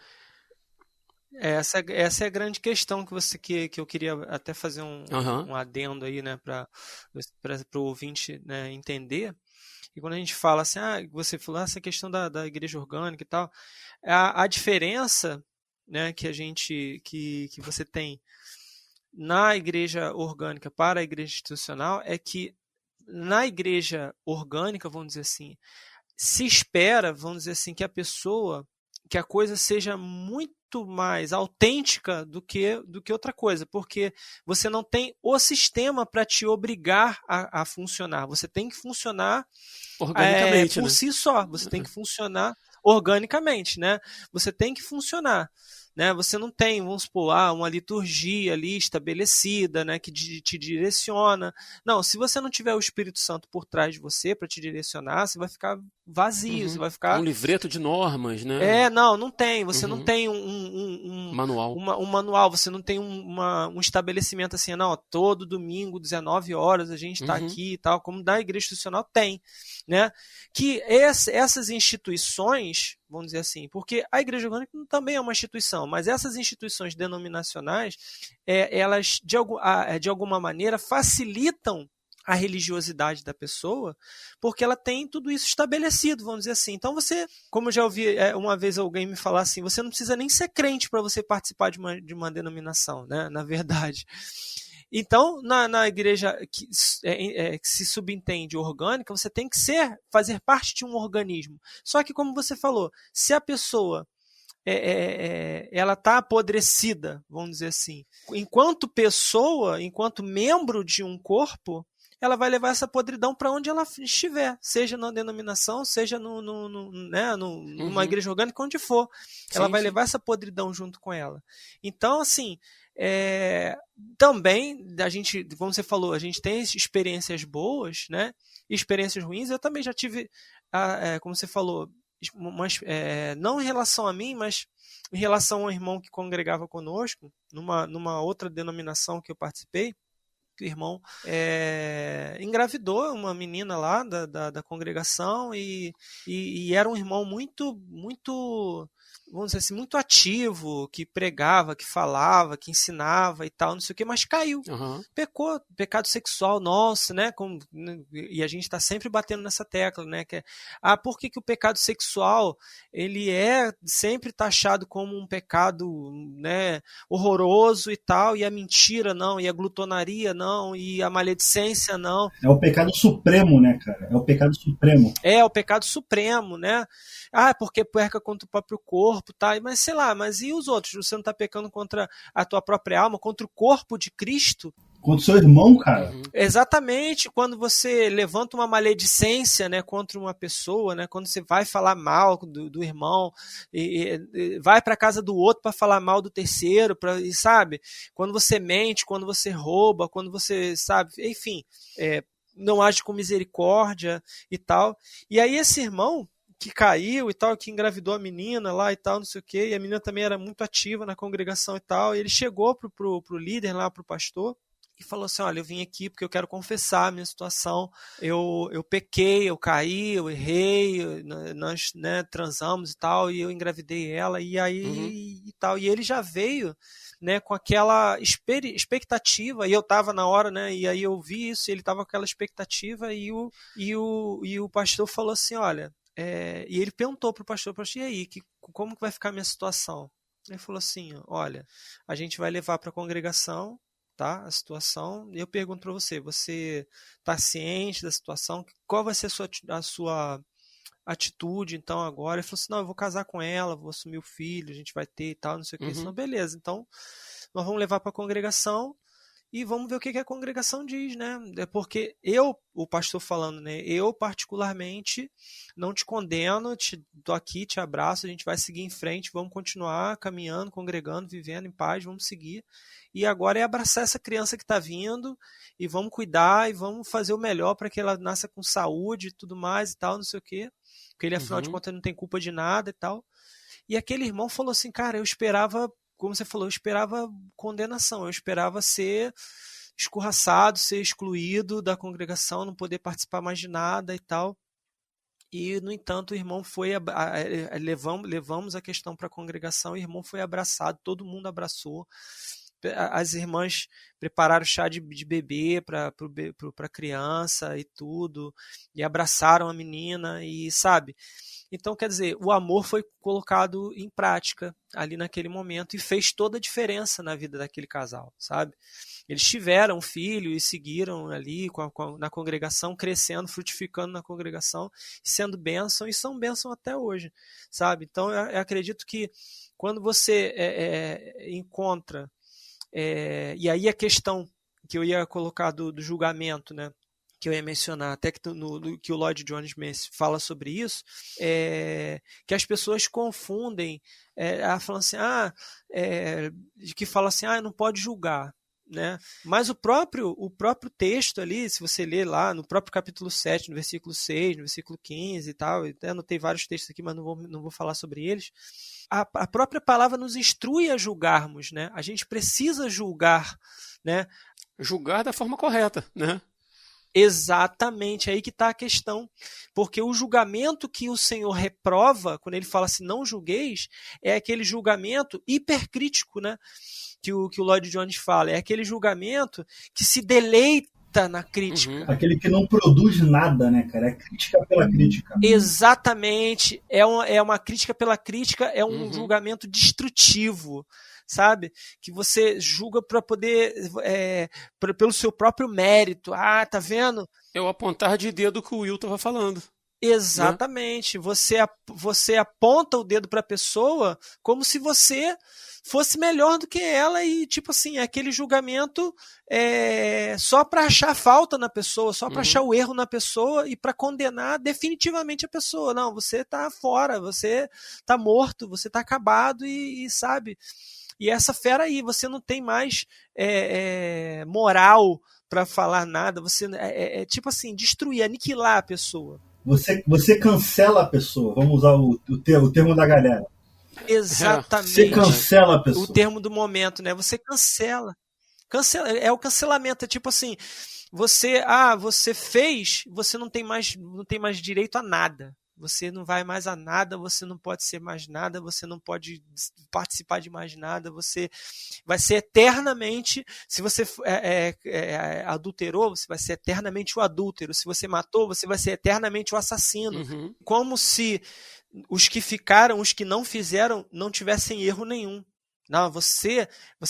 Essa é a grande questão que eu queria até fazer um adendo aí, né, para o ouvinte, né, entender. E quando a gente fala assim, você falou essa questão da igreja orgânica e tal, a diferença, né, que você tem na igreja orgânica para a igreja institucional é que na igreja orgânica, vamos dizer assim, se espera, vamos dizer assim, que a pessoa que a coisa seja muito mais autêntica do que outra coisa, porque você não tem o sistema para te obrigar a funcionar. Você tem que funcionar Organicamente, por né? si só. Você tem que funcionar organicamente, né? Você tem que funcionar. Né? Você não tem, vamos supor, uma liturgia ali estabelecida, né, que te direciona. Não, se você não tiver o Espírito Santo por trás de você para te direcionar, você vai ficar vazio, você vai ficar... Um livreto de normas, né? não tem. Você não Uhum. tem um Manual. um manual, você não tem um estabelecimento assim, não, todo domingo, 19 horas, a gente está aqui e tal, como da Igreja Institucional tem, né? Que essas instituições, vamos dizer assim, porque a Igreja Orgânica também é uma instituição, mas essas instituições denominacionais, elas de alguma maneira facilitam a religiosidade da pessoa, porque ela tem tudo isso estabelecido, vamos dizer assim. Então você, como eu já ouvi uma vez alguém me falar assim, você não precisa nem ser crente para você participar de uma denominação, né? Na verdade. Então, na igreja que se subentende orgânica, você tem que fazer parte de um organismo. Só que, como você falou, se a pessoa ela está apodrecida, vamos dizer assim, enquanto pessoa, enquanto membro de um corpo, ela vai levar essa podridão para onde ela estiver, seja na denominação, seja numa igreja orgânica, onde for. Ela vai levar essa podridão junto com ela. Então, assim, também, como você falou, a gente tem experiências boas, né? Experiências ruins. Eu também já tive, como você falou, não em relação a mim, mas em relação ao irmão que congregava conosco, numa outra denominação que eu participei. O irmão engravidou uma menina lá da congregação e era um irmão muito, muito, vamos dizer assim, muito ativo, que pregava, que falava, que ensinava e tal, não sei o que, mas caiu. Pecou, pecado sexual, nossa, né? E a gente está sempre batendo nessa tecla, né? Por que o pecado sexual ele é sempre taxado como um pecado, né, horroroso e tal, e a mentira não, e a glutonaria não, e a maledicência não. É o pecado supremo, né, cara? É o pecado supremo. É o pecado supremo, né? Porque peca contra o próprio corpo, tá? Mas sei lá, mas e os outros? Você não está pecando contra a tua própria alma, contra o corpo de Cristo? Contra o seu irmão, cara. Exatamente, quando você levanta uma maledicência, né, contra uma pessoa, né, quando você vai falar mal do irmão, e vai para a casa do outro para falar mal do terceiro, sabe? Quando você mente, quando você rouba, quando você, sabe, enfim, não age com misericórdia e tal. E aí esse irmão que caiu e tal, que engravidou a menina lá e tal, não sei o quê, e a menina também era muito ativa na congregação e tal, e ele chegou pro líder lá, pro pastor, e falou assim, olha, eu vim aqui porque eu quero confessar a minha situação, eu pequei, eu caí, eu errei, nós, né, transamos e tal, e eu engravidei ela, e aí e tal, e ele já veio, né, com aquela expectativa, e eu estava na hora, né, e aí eu vi isso, e ele estava com aquela expectativa, e o pastor falou assim, olha, e ele perguntou para o pastor, e aí, como que vai ficar a minha situação? Ele falou assim, olha, a gente vai levar para a congregação, tá? A situação, e eu pergunto para você está ciente da situação? Qual vai ser a sua atitude, então, agora? Ele falou assim, não, eu vou casar com ela, vou assumir o filho, a gente vai ter e tal, não sei o que. Então, beleza, então, nós vamos levar para a congregação e vamos ver o que a congregação diz, né? Porque o pastor falando, né? Eu, particularmente, não te condeno, tô aqui, te abraço, a gente vai seguir em frente, vamos continuar caminhando, congregando, vivendo em paz, vamos seguir. E agora é abraçar essa criança que está vindo e vamos cuidar e vamos fazer o melhor para que ela nasça com saúde e tudo mais e tal, não sei o quê. Porque ele, afinal de contas, não tem culpa de nada e tal. E aquele irmão falou assim, cara, eu esperava, como você falou, eu esperava condenação, eu esperava ser escorraçado, ser excluído da congregação, não poder participar mais de nada e tal. E, no entanto, o irmão foi, levamos a questão para a congregação, o irmão foi abraçado, todo mundo abraçou. As irmãs prepararam chá de bebê para a criança e tudo, e abraçaram a menina, e sabe, Então, quer dizer, o amor foi colocado em prática ali naquele momento e fez toda a diferença na vida daquele casal, sabe? Eles tiveram um filho e seguiram ali na congregação, crescendo, frutificando na congregação, sendo bênção, e são bênção até hoje, sabe? Então, eu acredito que quando você encontra, e aí a questão que eu ia colocar do julgamento, né? Que eu ia mencionar, até que que o Lloyd Jones fala sobre isso, que as pessoas confundem, falam assim, que fala assim, não pode julgar, né? Mas o próprio texto ali, se você ler lá no próprio capítulo 7, no versículo 6, no versículo 15 e tal, eu até anotei vários textos aqui, mas não vou falar sobre eles, a própria palavra nos instrui a julgarmos, né? A gente precisa julgar, né? Julgar da forma correta, né? Exatamente, aí que está a questão, porque o julgamento que o Senhor reprova, quando ele fala assim, não julgueis, é aquele julgamento hipercrítico, né? Que o Lloyd Jones fala, é aquele julgamento que se deleita na crítica. Aquele que não produz nada, né, cara? É crítica pela crítica. Exatamente, é uma crítica pela crítica, é um julgamento destrutivo, sabe? Que você julga para poder, pelo seu próprio mérito. Tá vendo? É o apontar de dedo que o Will estava falando. Exatamente. Né? Você aponta o dedo para a pessoa como se você fosse melhor do que ela e, tipo assim, aquele julgamento só para achar falta na pessoa, só para achar o erro na pessoa e para condenar definitivamente a pessoa. Não, você tá fora, você tá morto, você tá acabado e sabe... E essa fera aí, você não tem mais moral para falar nada, você tipo assim, destruir, aniquilar a pessoa. Você cancela a pessoa, vamos usar o termo da galera. Exatamente. Você cancela a pessoa. O termo do momento, né? Você cancela. É o cancelamento, é tipo assim, você fez, você não tem mais direito a nada. Você não vai mais a nada, você não pode ser mais nada, você não pode participar de mais nada, você vai ser eternamente, se você adulterou, você vai ser eternamente o adúltero, se você matou, você vai ser eternamente o assassino. Como se os que ficaram, os que não fizeram, não tivessem erro nenhum. Não, você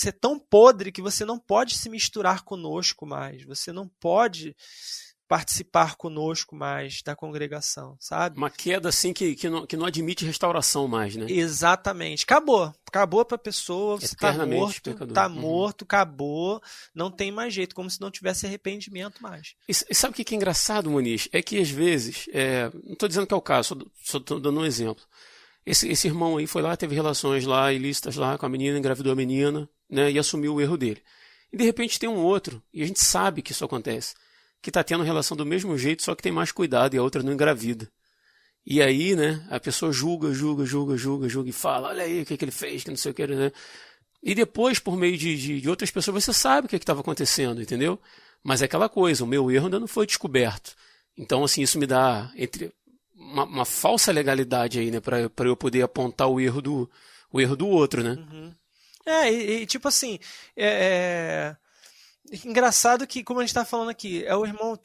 é tão podre que você não pode se misturar conosco mais, você não pode participar conosco mais da congregação, sabe? Uma queda assim que não admite restauração mais, né? Exatamente. Acabou para a pessoa, você tá morto, acabou, não tem mais jeito, como se não tivesse arrependimento mais. E sabe o que é engraçado, Muniz? É que às vezes, não estou dizendo que é o caso, só estou dando um exemplo. Esse irmão aí foi lá, teve relações lá ilícitas lá com a menina, engravidou a menina, né, e assumiu o erro dele. E de repente tem um outro, e a gente sabe que isso acontece, que está tendo relação do mesmo jeito, só que tem mais cuidado e a outra não engravida. E aí, né, a pessoa julga e fala, olha aí o que ele fez, que não sei o que, né? E depois, por meio de outras pessoas, você sabe o que estava acontecendo, entendeu? Mas é aquela coisa, o meu erro ainda não foi descoberto. Então, assim, isso me dá uma falsa legalidade aí, né, para eu poder apontar o erro do outro, né? Tipo assim, engraçado que, como a gente tá falando aqui, o irmão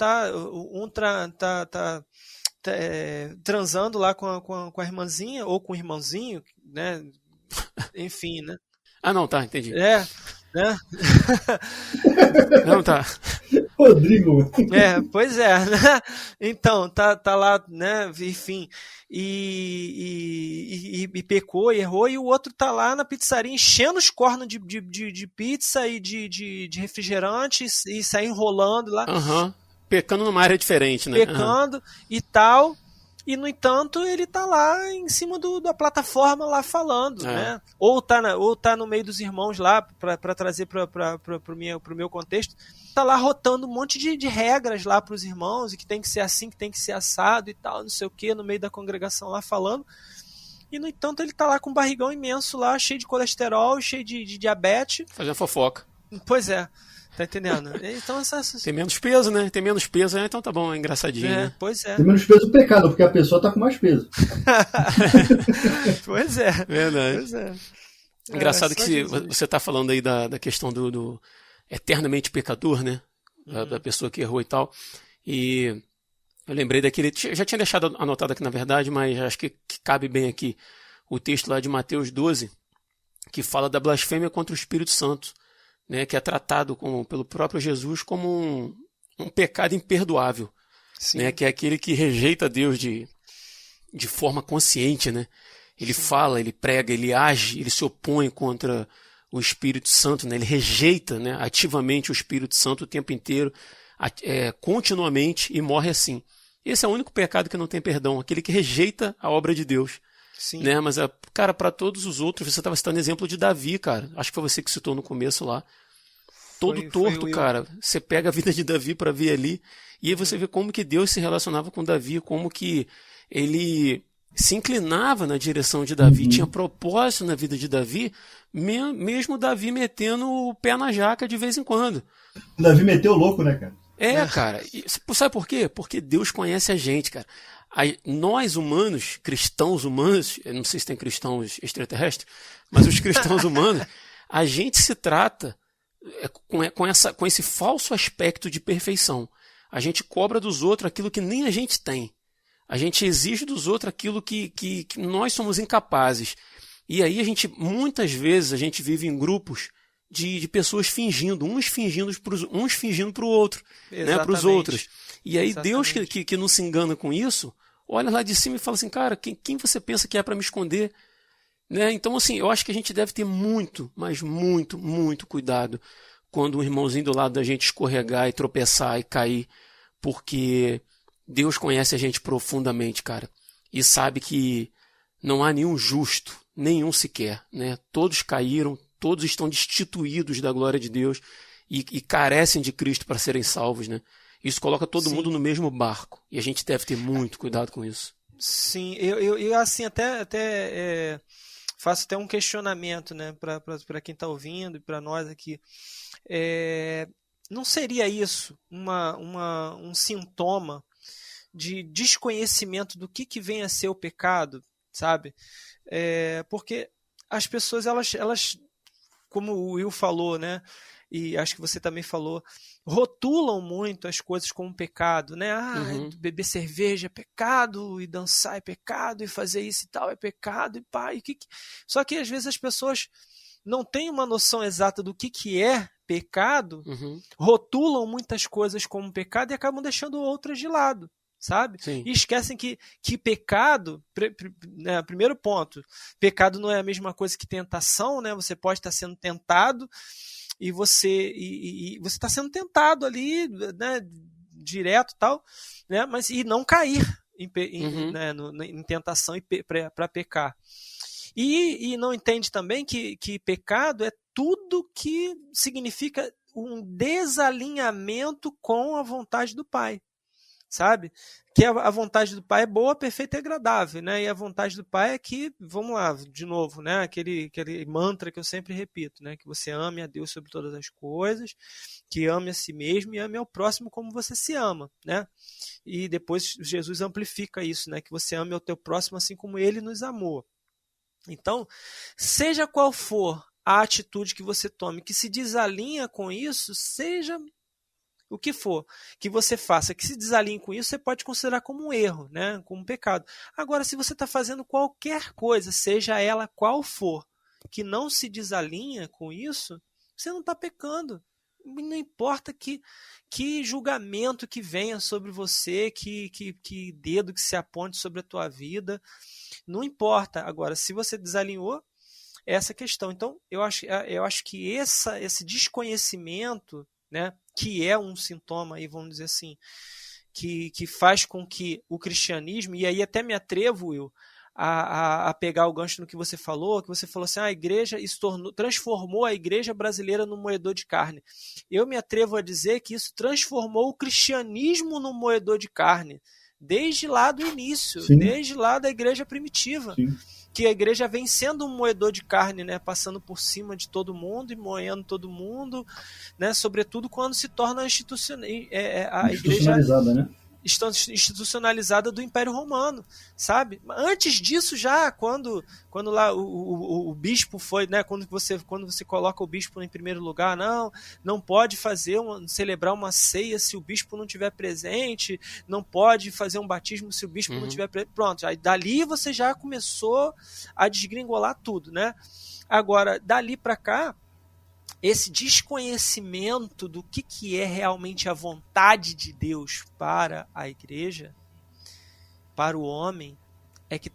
transando lá com a irmãzinha, ou com o irmãozinho, né? Enfim, né? Não, tá, entendi. Né? Não, tá. Rodrigo. Pois é, né? Então, tá lá, né? Enfim, e pecou e errou, e o outro tá lá na pizzaria enchendo os cornos de pizza e de refrigerante e sai enrolando lá. Pecando numa área diferente, né? Pecando e tal. E, no entanto, ele tá lá em cima da plataforma lá falando, né? Ou tá no meio dos irmãos lá, para trazer pro meu contexto, tá lá rotando um monte de regras lá pros irmãos, e que tem que ser assim, que tem que ser assado e tal, não sei o que, no meio da congregação lá falando. E, no entanto, ele tá lá com um barrigão imenso lá, cheio de colesterol, cheio de diabetes. Fazendo fofoca. Pois é. Tá entendendo? Então, tem menos peso, né? Tem menos peso, então tá bom, é engraçadinho, né? Pois é. Tem menos peso o pecado, porque a pessoa tá com mais peso. Pois é. Verdade. Pois é. Engraçado que você tá falando aí da questão do eternamente pecador, né? Da pessoa que errou e tal. E Eu lembrei daquele. Já tinha deixado anotado aqui na verdade, mas acho que cabe bem aqui o texto lá de Mateus 12, que fala da blasfêmia contra o Espírito Santo, né, que é tratado pelo próprio Jesus como um pecado imperdoável, né, que é aquele que rejeita Deus de forma consciente, né? Ele fala, ele prega, ele age, ele se opõe contra o Espírito Santo, né? Ele rejeita, né, ativamente o Espírito Santo o tempo inteiro, continuamente, e morre assim. Esse é o único pecado que não tem perdão, aquele que rejeita a obra de Deus. Sim. Né? Mas, cara, para todos os outros, você estava citando exemplo de Davi, cara. Acho que foi você que citou no começo lá. Todo torto, cara. Você pega a vida de Davi para ver ali, e aí você vê como que Deus se relacionava com Davi, como que ele se inclinava na direção de Davi, tinha propósito na vida de Davi, mesmo Davi metendo o pé na jaca de vez em quando. Davi meteu o louco, né, cara? Cara. E, sabe por quê? Porque Deus conhece a gente, cara. Nós humanos, cristãos humanos, eu não sei se tem cristãos extraterrestres, mas os cristãos humanos, a gente se trata com esse falso aspecto de perfeição. A gente cobra dos outros aquilo que nem a gente tem. A gente exige dos outros aquilo que nós somos incapazes. E aí muitas vezes a gente vive em grupos de pessoas fingindo, uns fingindo para o outro, né, para os outros. E aí Deus que não se engana com isso, olha lá de cima e fala assim, cara, quem você pensa que é para me esconder? Né? Então, assim, eu acho que a gente deve ter muito, mas muito, muito cuidado quando um irmãozinho do lado da gente escorregar e tropeçar e cair, porque Deus conhece a gente profundamente, cara, e sabe que não há nenhum justo, nenhum sequer, né? Todos caíram, todos estão destituídos da glória de Deus e carecem de Cristo para serem salvos, né? Isso coloca todo mundo no mesmo barco, e a gente deve ter muito cuidado com isso. Sim, eu assim, até faço até um questionamento, né, para quem está ouvindo e para nós aqui. Não seria isso um sintoma de desconhecimento do que vem a ser o pecado, sabe? Porque as pessoas, elas, como o Will falou, né, e acho que você também falou, rotulam muito as coisas como pecado, né? Beber cerveja é pecado, e dançar é pecado, e fazer isso e tal é pecado, e pá, Só que às vezes as pessoas não têm uma noção exata do que é pecado, rotulam muitas coisas como pecado e acabam deixando outras de lado, sabe? Sim. E esquecem que pecado, né, primeiro ponto, pecado não é a mesma coisa que tentação, né? Você pode estar sendo tentado e você está sendo tentado ali, né, direto e tal, né, mas e não cair em tentação para pecar. E não entende também que pecado é tudo que significa um desalinhamento com a vontade do Pai, sabe? Que a vontade do Pai é boa, perfeita e agradável, né? E a vontade do Pai é que, vamos lá, de novo, né? Aquele mantra que eu sempre repito, né? Que você ame a Deus sobre todas as coisas, que ame a si mesmo e ame ao próximo como você se ama, né? E depois Jesus amplifica isso, né? Que você ame ao teu próximo assim como ele nos amou. Então, seja qual for a atitude que você tome, que se desalinha com isso, seja o que for que você faça, que se desalinhe com isso, você pode considerar como um erro, né? Como um pecado. Agora, se você está fazendo qualquer coisa, seja ela qual for, que não se desalinha com isso, você não está pecando. Não importa que julgamento que venha sobre você, que dedo que se aponte sobre a tua vida, não importa. Agora, se você desalinhou, essa questão. Então, eu acho que esse desconhecimento, né, que é um sintoma, aí, vamos dizer assim, que faz com que o cristianismo, e aí até me atrevo, Will, a pegar o gancho no que você falou assim, a igreja transformou a igreja brasileira num moedor de carne. Eu me atrevo a dizer que isso transformou o cristianismo num moedor de carne, desde lá do início, Sim. desde lá da igreja primitiva. Sim. Que a igreja vem sendo um moedor de carne, né, passando por cima de todo mundo e moendo todo mundo, né, sobretudo quando se torna a igreja Institucionalizada, né? institucionalizada do Império Romano, sabe? Antes disso já, quando lá o bispo foi, né, quando você coloca o bispo em primeiro lugar, não pode celebrar uma ceia se o bispo não estiver presente, não pode fazer um batismo se o bispo não estiver presente. Pronto, aí dali você já começou a desgringolar tudo, né? Agora, dali para cá, esse desconhecimento do que é realmente a vontade de Deus para a igreja, para o homem, é que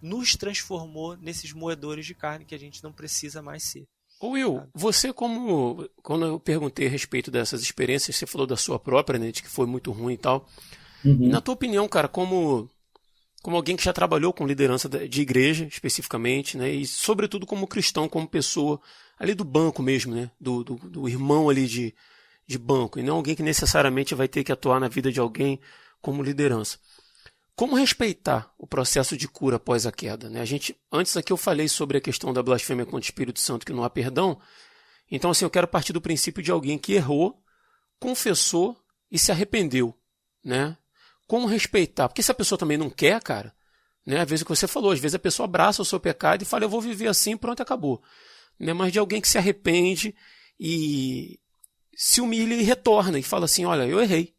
nos transformou nesses moedores de carne que a gente não precisa mais ser. Ô Will, você quando eu perguntei a respeito dessas experiências, você falou da sua própria, né, de que foi muito ruim e tal. E na tua opinião, cara, como alguém que já trabalhou com liderança de igreja, especificamente, né, e sobretudo como cristão, como pessoa ali do banco mesmo, né, do irmão ali de banco, e não alguém que necessariamente vai ter que atuar na vida de alguém como liderança. Como respeitar o processo de cura após a queda, né? Antes aqui eu falei sobre a questão da blasfêmia contra o Espírito Santo, que não há perdão. Então, assim, eu quero partir do princípio de alguém que errou, confessou e se arrependeu, né? Como respeitar? Porque se a pessoa também não quer, cara, né? Às vezes o que você falou, às vezes a pessoa abraça o seu pecado e fala, eu vou viver assim, pronto, acabou. Né? Mas de alguém que se arrepende e se humilha e retorna e fala assim, olha, eu errei.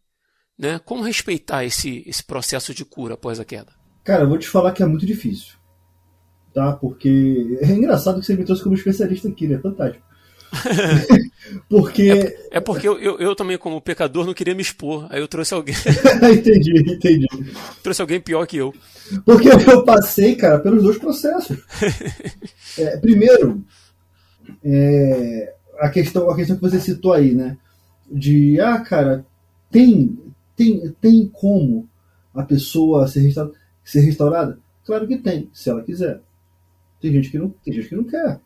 Né? Como respeitar esse processo de cura após a queda? Cara, eu vou te falar que é muito difícil. Tá? Porque é engraçado que você me trouxe como especialista aqui, né? Fantástico. Porque... É porque eu também, como pecador, não queria me expor. Aí eu trouxe alguém. Entendi. Trouxe alguém pior que eu. Porque eu passei, cara, pelos dois processos. Primeiro, a questão que você citou aí, né? De, cara, tem como a pessoa ser restaurada? Claro que tem, se ela quiser. Tem gente que não quer.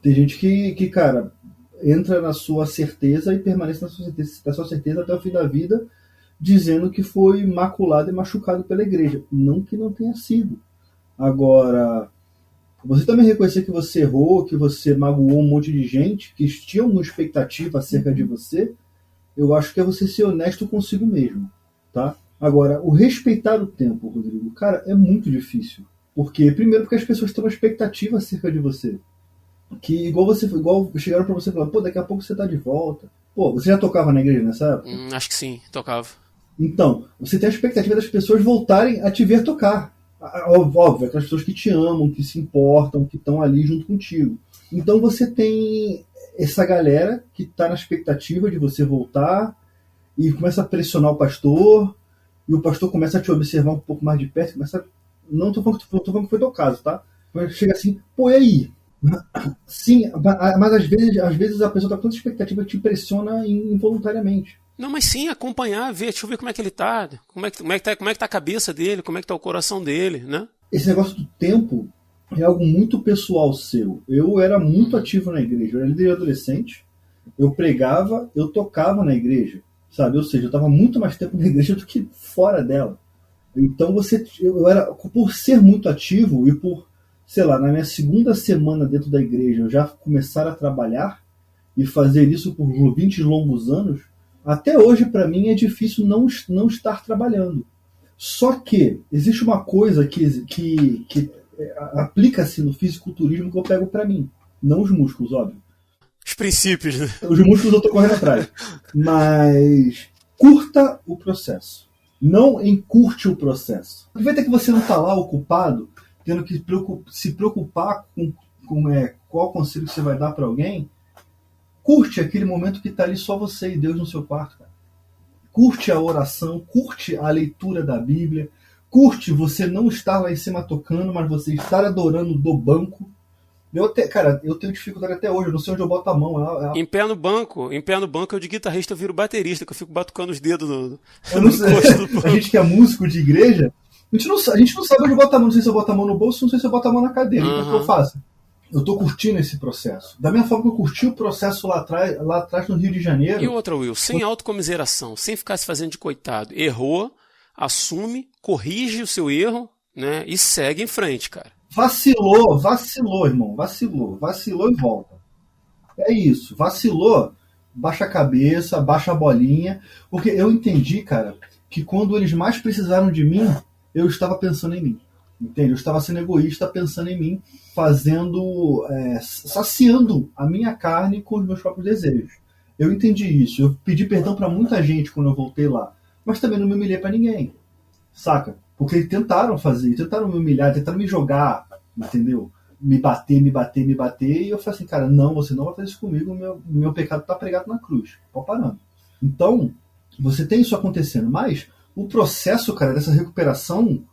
Tem gente que, cara, entra na sua certeza e permanece na sua certeza até o fim da vida, dizendo que foi maculado e machucado pela igreja. Não que não tenha sido. Agora, você também reconhecer que você errou, que você magoou um monte de gente, que tinha uma expectativa acerca de você, eu acho que é você ser honesto consigo mesmo, tá? Agora, o respeitar o tempo, Rodrigo, cara, é muito difícil. Primeiro porque as pessoas têm uma expectativa acerca de você. Que igual chegaram pra você e falaram, daqui a pouco você tá de volta. Você já tocava na igreja nessa época? Acho que sim, tocava. Então, você tem a expectativa das pessoas voltarem a te ver tocar. Óbvio, aquelas pessoas que te amam, que se importam, que estão ali junto contigo. Então você tem essa galera que está na expectativa de você voltar e começa a pressionar o pastor, e o pastor começa a te observar um pouco mais de perto, não estou falando que foi teu caso, tá? Mas chega assim, e aí? Sim, mas às vezes a pessoa está com tanta expectativa que te pressiona involuntariamente. Não, mas sim, acompanhar, ver, deixa eu ver como é que ele tá, como é que tá a cabeça dele, como é que tá o coração dele, né? Esse negócio do tempo é algo muito pessoal seu. Eu era muito ativo na igreja, eu era líder adolescente, eu pregava, eu tocava na igreja, sabe? Ou seja, eu estava muito mais tempo na igreja do que fora dela. Então eu era, por ser muito ativo e por, sei lá, na minha segunda semana dentro da igreja eu já começar a trabalhar e fazer isso por 20 longos anos, até hoje para mim é difícil não estar trabalhando. Só que existe uma coisa que aplica-se no fisiculturismo que eu pego para mim, não os músculos, óbvio. Os princípios, né? Os músculos eu tô correndo atrás. Mas curta o processo. Não encurte o processo. Aproveita que você não está lá ocupado, tendo que se preocupar com qual conselho que você vai dar para alguém. Curte aquele momento que está ali só você e Deus no seu quarto, cara. Curte a oração, curte a leitura da Bíblia, curte você não estar lá em cima tocando, mas você estar adorando do banco. Eu tenho dificuldade até hoje, eu não sei onde eu boto a mão. Em pé no banco, eu de guitarrista eu viro baterista, que eu fico batucando os dedos no não sei. A gente que é músico de igreja, a gente não sabe onde botar a mão, não sei se eu boto a mão no bolso, não sei se eu boto a mão na cadeira. Então o que eu faço? Eu tô curtindo esse processo. Da mesma forma que eu curti o processo lá atrás no Rio de Janeiro. E outra, Will, sem autocomiseração, sem ficar se fazendo de coitado. Errou, assume, corrige o seu erro, né, e segue em frente, cara. Vacilou, irmão. Vacilou e volta. É isso. Vacilou, baixa a cabeça, baixa a bolinha. Porque eu entendi, cara, que quando eles mais precisaram de mim, eu estava pensando em mim. Entende? Eu estava sendo egoísta, pensando em mim, saciando a minha carne com os meus próprios desejos. Eu entendi isso. Eu pedi perdão para muita gente quando eu voltei lá. Mas também não me humilhei para ninguém. Saca? Porque eles tentaram fazer, tentaram me humilhar, tentaram me jogar, entendeu? Me bater. E eu falei assim, cara, não, você não vai fazer isso comigo, meu pecado está pregado na cruz. Pode parando. Então, você tem isso acontecendo. Mas o processo, cara, dessa recuperação,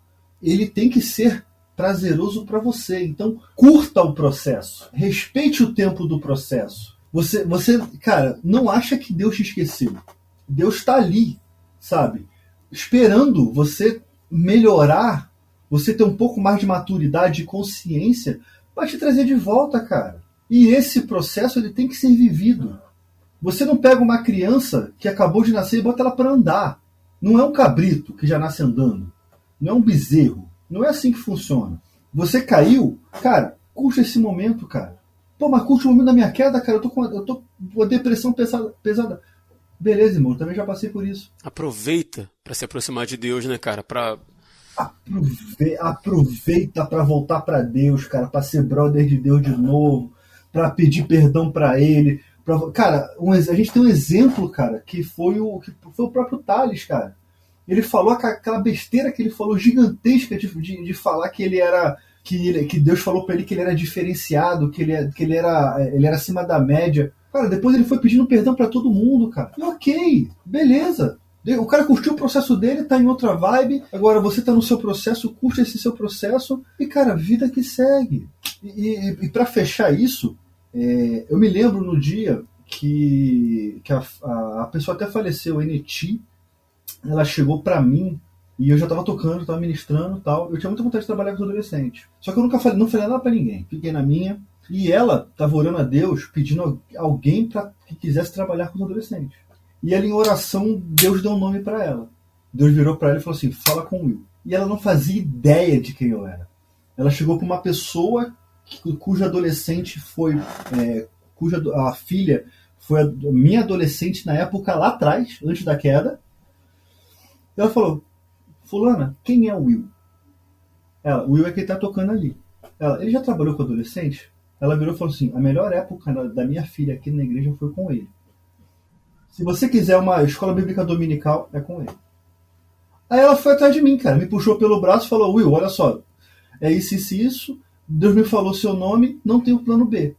ele tem que ser prazeroso para você. Então, curta o processo. Respeite o tempo do processo. Você, cara, não acha que Deus te esqueceu. Deus está ali, sabe? Esperando você melhorar, você ter um pouco mais de maturidade e consciência para te trazer de volta, cara. E esse processo ele tem que ser vivido. Você não pega uma criança que acabou de nascer e bota ela para andar. Não é um cabrito que já nasce andando. Não é um bezerro. Não é assim que funciona. Você caiu, cara, curte esse momento, cara. Pô, mas curte o momento da minha queda, cara. Eu tô com uma depressão pesada. Beleza, irmão, eu também já passei por isso. Aproveita para se aproximar de Deus, né, cara? Aproveita para voltar para Deus, cara, para ser brother de Deus de novo, para pedir perdão para Ele. Cara, a gente tem um exemplo, cara, que foi o próprio Thales, cara. Ele falou aquela besteira que ele falou gigantesca de falar que ele era que Deus falou para ele que ele era diferenciado, que ele era acima da média. Cara, depois ele foi pedindo perdão para todo mundo, cara. E ok, beleza. O cara curtiu o processo dele, tá em outra vibe. Agora você tá no seu processo, curte esse seu processo. E, cara, vida que segue. E para fechar isso, eu me lembro no dia que a pessoa até faleceu, a Eneti. Ela chegou pra mim e eu já tava tocando, tava ministrando e tal. Eu tinha muita vontade de trabalhar com os adolescentes. Só que eu não falei nada pra ninguém. Fiquei na minha. E ela tava orando a Deus, pedindo alguém que quisesse trabalhar com os adolescentes. E ela, em oração, Deus deu um nome pra ela. Deus virou pra ela e falou assim, fala com o Will. E ela não fazia ideia de quem eu era. Ela chegou pra uma pessoa cuja adolescente foi... a filha foi a minha adolescente na época lá atrás, antes da queda. Ela falou, fulana, quem é o Will? Ela, o Will é quem tá tocando ali. Ela, ele já trabalhou com adolescente? Ela virou e falou assim, a melhor época da minha filha aqui na igreja foi com ele. Se você quiser uma escola bíblica dominical, é com ele. Aí ela foi atrás de mim, cara, me puxou pelo braço e falou, Will, olha só, é isso, Deus me falou seu nome, não tem o plano B.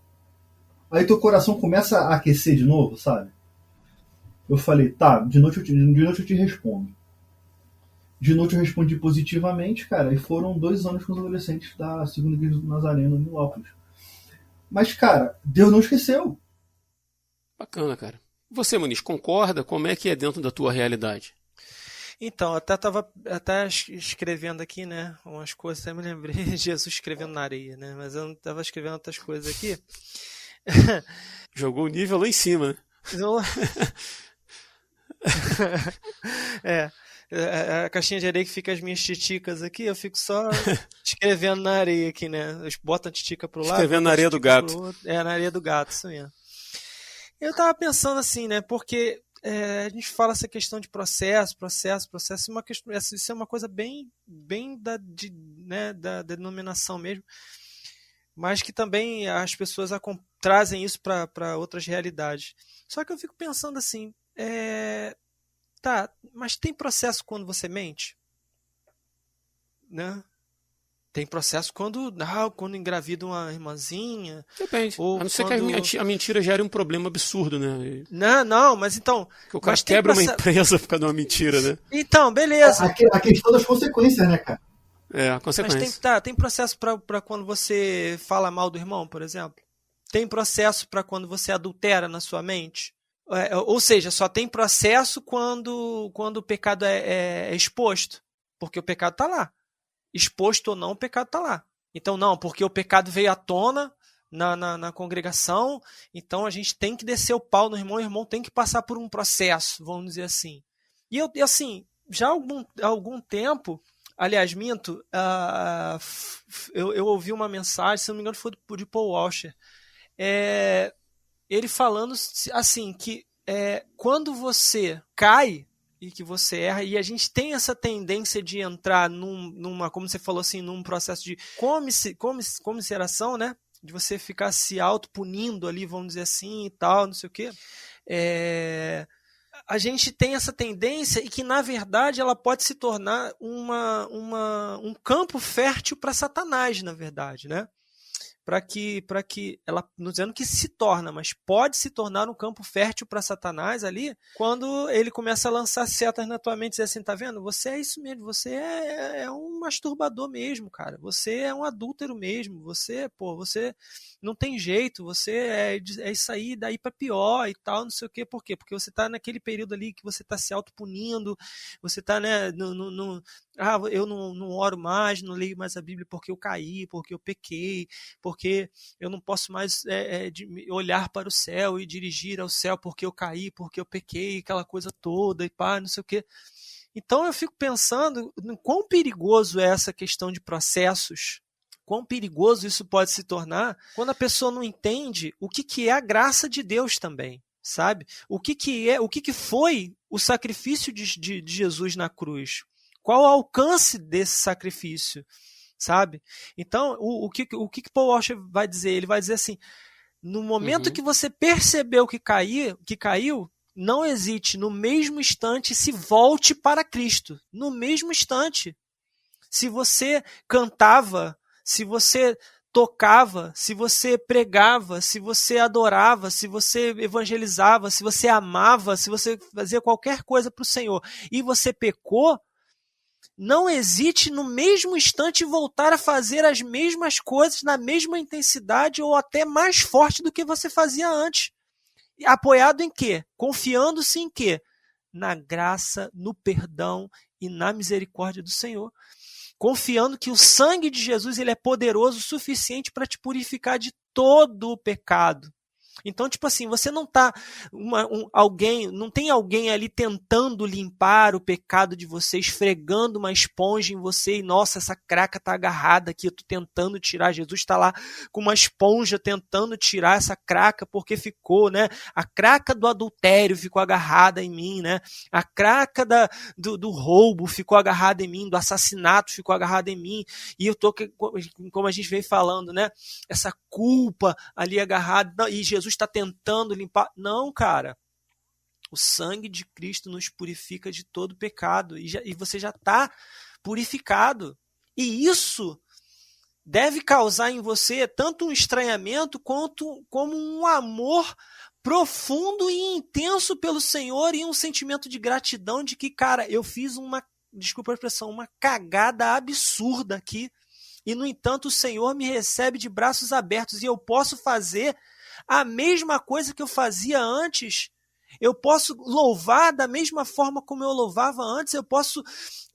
Aí teu coração começa a aquecer de novo, sabe? Eu falei, tá, de noite eu te respondo. De noite eu respondi positivamente, cara, e foram 2 anos com os adolescentes da Segunda Igreja do Nazareno em Milópolis. Mas, cara, Deus não esqueceu. Bacana, cara. Você, Muniz, concorda? Como é que é dentro da tua realidade? Então, até estava escrevendo aqui, né, umas coisas, até me lembrei de Jesus escrevendo na areia, né, mas eu não estava escrevendo outras coisas aqui. Jogou o nível lá em cima, né? A caixinha de areia que fica as minhas titicas aqui, eu fico só escrevendo na areia aqui, né? Bota a titica pro lado. Escrevendo na areia do gato. Na areia do gato, isso mesmo. Eu tava pensando assim, né? Porque a gente fala essa questão de processo, isso é uma coisa bem da denominação mesmo, mas que também as pessoas trazem isso para outras realidades. Só que eu fico pensando assim, tá, mas tem processo quando você mente? Né? Tem processo quando engravida uma irmãzinha. Depende. Ou a não ser que a mentira gere um problema absurdo, né? Não, mas então... Que o cara quebra uma empresa por causa de uma mentira, né? Então, beleza. A questão das consequências, né, cara? A consequência. Mas tem processo para quando você fala mal do irmão, por exemplo? Tem processo para quando você adultera na sua mente? Ou seja, só tem processo quando o pecado é exposto. Porque o pecado está lá. Exposto ou não, o pecado está lá. Então, não, porque o pecado veio à tona na congregação, então a gente tem que descer o pau no irmão, o irmão tem que passar por um processo, vamos dizer assim. E assim, já há algum tempo, aliás, minto, eu ouvi uma mensagem, se não me engano foi de Paul Washer, ele falando assim, que quando você cai, e que você erra, e a gente tem essa tendência de entrar numa, como você falou assim, num processo de comiseração, né? De você ficar se auto-punindo ali, vamos dizer assim, e tal, não sei o quê. A gente tem essa tendência e que, na verdade, ela pode se tornar um campo fértil para Satanás, na verdade, né? Para que ela, não dizendo que se torna, mas pode se tornar um campo fértil para Satanás ali, quando ele começa a lançar setas na tua mente e dizer assim, tá vendo? Você é isso mesmo, você é um masturbador mesmo, cara. Você é um adúltero mesmo, você não tem jeito, você é isso aí, daí para pior e tal, não sei o quê. Por quê? Porque você tá naquele período ali que você tá se autopunindo, você tá, né, eu não oro mais, não leio mais a Bíblia porque eu caí, porque eu pequei, porque eu não posso mais olhar para o céu e dirigir ao céu porque eu caí, porque eu pequei, aquela coisa toda e pá, não sei o quê. Então eu fico pensando em quão perigoso é essa questão de processos, quão perigoso isso pode se tornar quando a pessoa não entende o que é a graça de Deus também, sabe? O que foi o sacrifício de Jesus na cruz? Qual o alcance desse sacrifício, sabe? Então, o que Paul Washer vai dizer? Ele vai dizer assim, no momento que você percebeu que caiu, não hesite, no mesmo instante se volte para Cristo, no mesmo instante. Se você cantava, se você tocava, se você pregava, se você adorava, se você evangelizava, se você amava, se você fazia qualquer coisa para o Senhor e você pecou, não hesite no mesmo instante voltar a fazer as mesmas coisas na mesma intensidade ou até mais forte do que você fazia antes. Apoiado em quê? Confiando-se em quê? Na graça, no perdão e na misericórdia do Senhor. Confiando que o sangue de Jesus ele é poderoso o suficiente para te purificar de todo o pecado. Então, tipo assim, você não tá não tem alguém ali tentando limpar o pecado de você, esfregando uma esponja em você e, nossa, essa craca tá agarrada aqui, eu tô tentando tirar. Jesus está lá com uma esponja tentando tirar essa craca porque ficou, né? A craca do adultério ficou agarrada em mim, né? A craca do roubo ficou agarrada em mim, do assassinato ficou agarrada em mim, e eu tô, como a gente vem falando, né? Essa culpa ali agarrada, e Jesus está tentando limpar. Não, cara. O sangue de Cristo nos purifica de todo pecado. E você já está purificado. E isso deve causar em você tanto um estranhamento como um amor profundo e intenso pelo Senhor e um sentimento de gratidão de que, cara, eu fiz desculpa a expressão, uma cagada absurda aqui. E, no entanto, o Senhor me recebe de braços abertos e eu posso fazer a mesma coisa que eu fazia antes. Eu posso louvar da mesma forma como eu louvava antes. Eu posso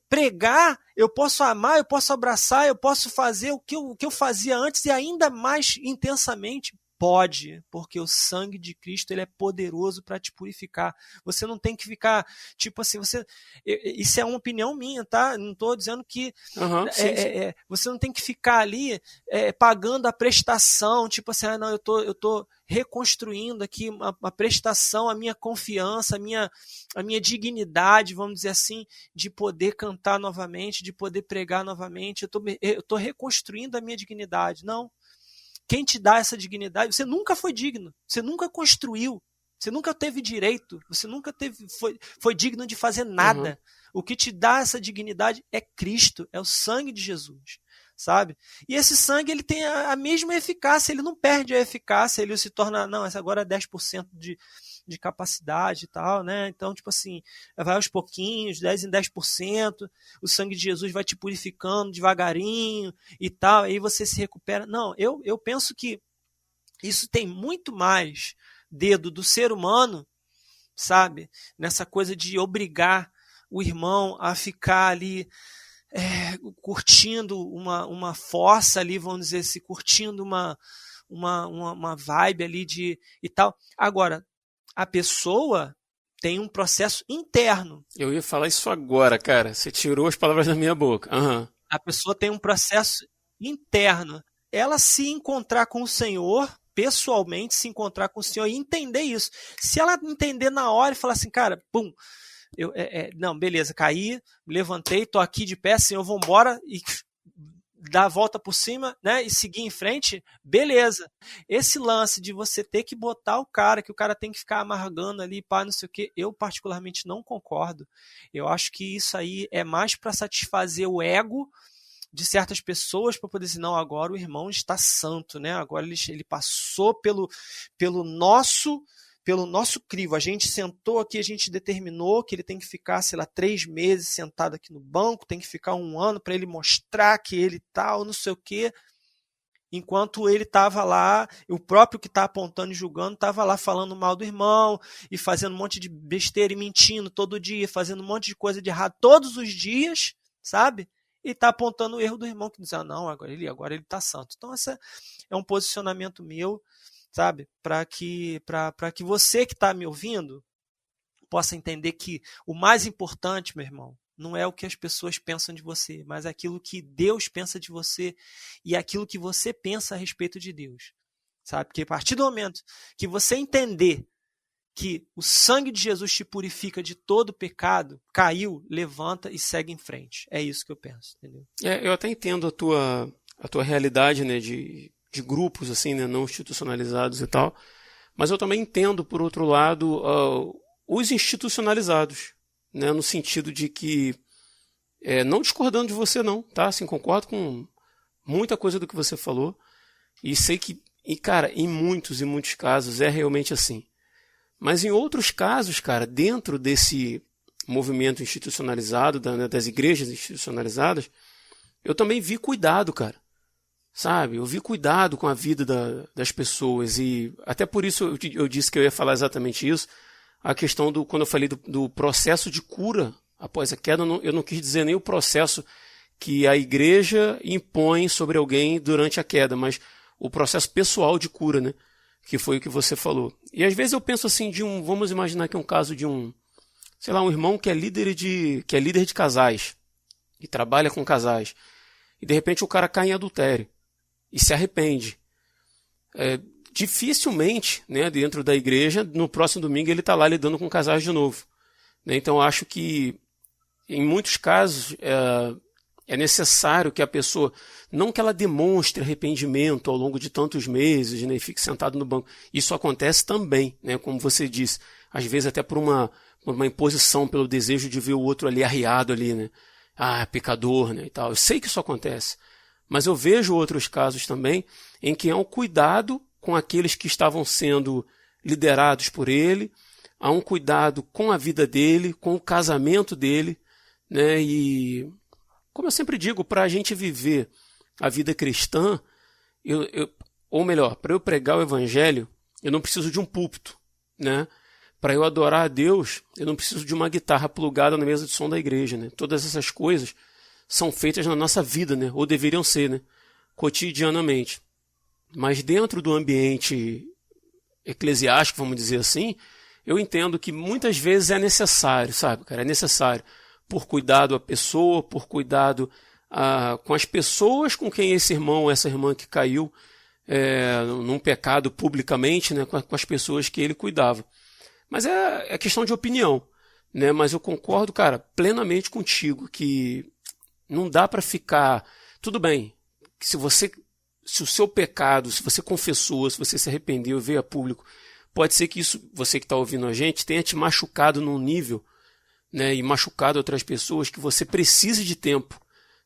pregar, eu posso amar, eu posso abraçar, eu posso fazer o que eu fazia antes e ainda mais intensamente. Pode, porque o sangue de Cristo ele é poderoso para te purificar. Você não tem que ficar, tipo assim, isso é uma opinião minha, tá? Não estou dizendo que você não tem que ficar ali pagando a prestação, tipo assim, não, eu tô reconstruindo aqui uma prestação, a minha confiança, a minha dignidade, vamos dizer assim, de poder cantar novamente, de poder pregar novamente. Eu tô reconstruindo a minha dignidade. Não. Quem te dá essa dignidade? Você nunca foi digno, você nunca construiu, você nunca teve direito, você nunca foi digno de fazer nada. O que te dá essa dignidade é Cristo, é o sangue de Jesus, sabe? E esse sangue ele tem a mesma eficácia, ele não perde a eficácia, ele se torna, não, essa agora é 10% de capacidade e tal, né? Então, tipo assim, vai aos pouquinhos, 10 em 10%, o sangue de Jesus vai te purificando devagarinho e tal, aí você se recupera. Não, eu penso que isso tem muito mais dedo do ser humano, sabe? Nessa coisa de obrigar o irmão a ficar ali curtindo uma fossa ali, vamos dizer assim, curtindo uma vibe ali e tal. Agora, a pessoa tem um processo interno. Eu ia falar isso agora, cara. Você tirou as palavras da minha boca. A pessoa tem um processo interno. Ela se encontrar com o Senhor, pessoalmente, se encontrar com o Senhor e entender isso. Se ela entender na hora e falar assim, cara, Não, beleza, caí, me levantei, tô aqui de pé, Senhor, vambora, e dar a volta por cima, né, e seguir em frente, beleza. Esse lance de você ter que botar o cara, que o cara tem que ficar amargando ali, pá, não sei o que, eu particularmente não concordo. Eu acho que isso aí é mais para satisfazer o ego de certas pessoas, para poder dizer, não, agora o irmão está santo, né? Agora ele passou pelo nosso crivo. A gente sentou aqui, a gente determinou que ele tem que ficar, sei lá, 3 meses sentado aqui no banco, tem que ficar 1 ano para ele mostrar que ele tal, não sei o quê. Enquanto ele estava lá, o próprio que está apontando e julgando, estava lá falando mal do irmão e fazendo um monte de besteira e mentindo todo dia, fazendo um monte de coisa de errado todos os dias, sabe? E está apontando o erro do irmão, que diz, não, agora ele está santo. Então, esse é um posicionamento meu, sabe? Para que você que está me ouvindo possa entender que o mais importante, meu irmão, não é o que as pessoas pensam de você, mas aquilo que Deus pensa de você e aquilo que você pensa a respeito de Deus, sabe? Porque a partir do momento que você entender que o sangue de Jesus te purifica de todo pecado, caiu, levanta e segue em frente. É isso que eu penso, entendeu? Eu até entendo a tua realidade, né, de grupos assim, né, não institucionalizados e tal, mas eu também entendo, por outro lado, os institucionalizados, né, no sentido de que, não discordando de você não, tá? Assim, concordo com muita coisa do que você falou e sei que, cara, em muitos e muitos casos é realmente assim. Mas em outros casos, cara, dentro desse movimento institucionalizado, das igrejas institucionalizadas, eu também vi cuidado, cara. Sabe? Eu vi cuidado com a vida das pessoas. E até por isso eu disse que eu ia falar exatamente isso. A questão quando eu falei do processo de cura após a queda, eu não quis dizer nem o processo que a igreja impõe sobre alguém durante a queda, mas o processo pessoal de cura, né? Que foi o que você falou. E às vezes eu penso assim, vamos imaginar que é um caso de um irmão que é líder de casais, e trabalha com casais, e de repente o cara cai em adultério, e se arrepende. Dificilmente, né, dentro da igreja, no próximo domingo ele está lá lidando com casais de novo. Né? Então eu acho que, em muitos casos, é necessário que a pessoa, não que ela demonstre arrependimento ao longo de tantos meses, né, e fique sentado no banco. Isso acontece também, né, como você disse, às vezes até por uma imposição, pelo desejo de ver o outro ali arriado ali, né, pecador, né, e tal. Eu sei que isso acontece, mas eu vejo outros casos também em que há um cuidado com aqueles que estavam sendo liderados por ele, há um cuidado com a vida dele, com o casamento dele, né, e como eu sempre digo, para a gente viver a vida cristã, ou melhor, para eu pregar o evangelho, eu não preciso de um púlpito, né? Para eu adorar a Deus, eu não preciso de uma guitarra plugada na mesa de som da igreja, né? Todas essas coisas são feitas na nossa vida, né? Ou deveriam ser, né? Cotidianamente. Mas dentro do ambiente eclesiástico, vamos dizer assim, eu entendo que muitas vezes é necessário, sabe, cara? É necessário. Por cuidado à pessoa, por cuidado com as pessoas com quem esse irmão ou essa irmã que caiu num pecado publicamente, né, com as pessoas que ele cuidava. Mas é questão de opinião, né? Mas eu concordo, cara, plenamente contigo que não dá para ficar... Tudo bem, que se o seu pecado, se você confessou, se você se arrependeu, veio a público, pode ser que isso, você que está ouvindo a gente, tenha te machucado num nível, né, e machucado outras pessoas, que você precise de tempo,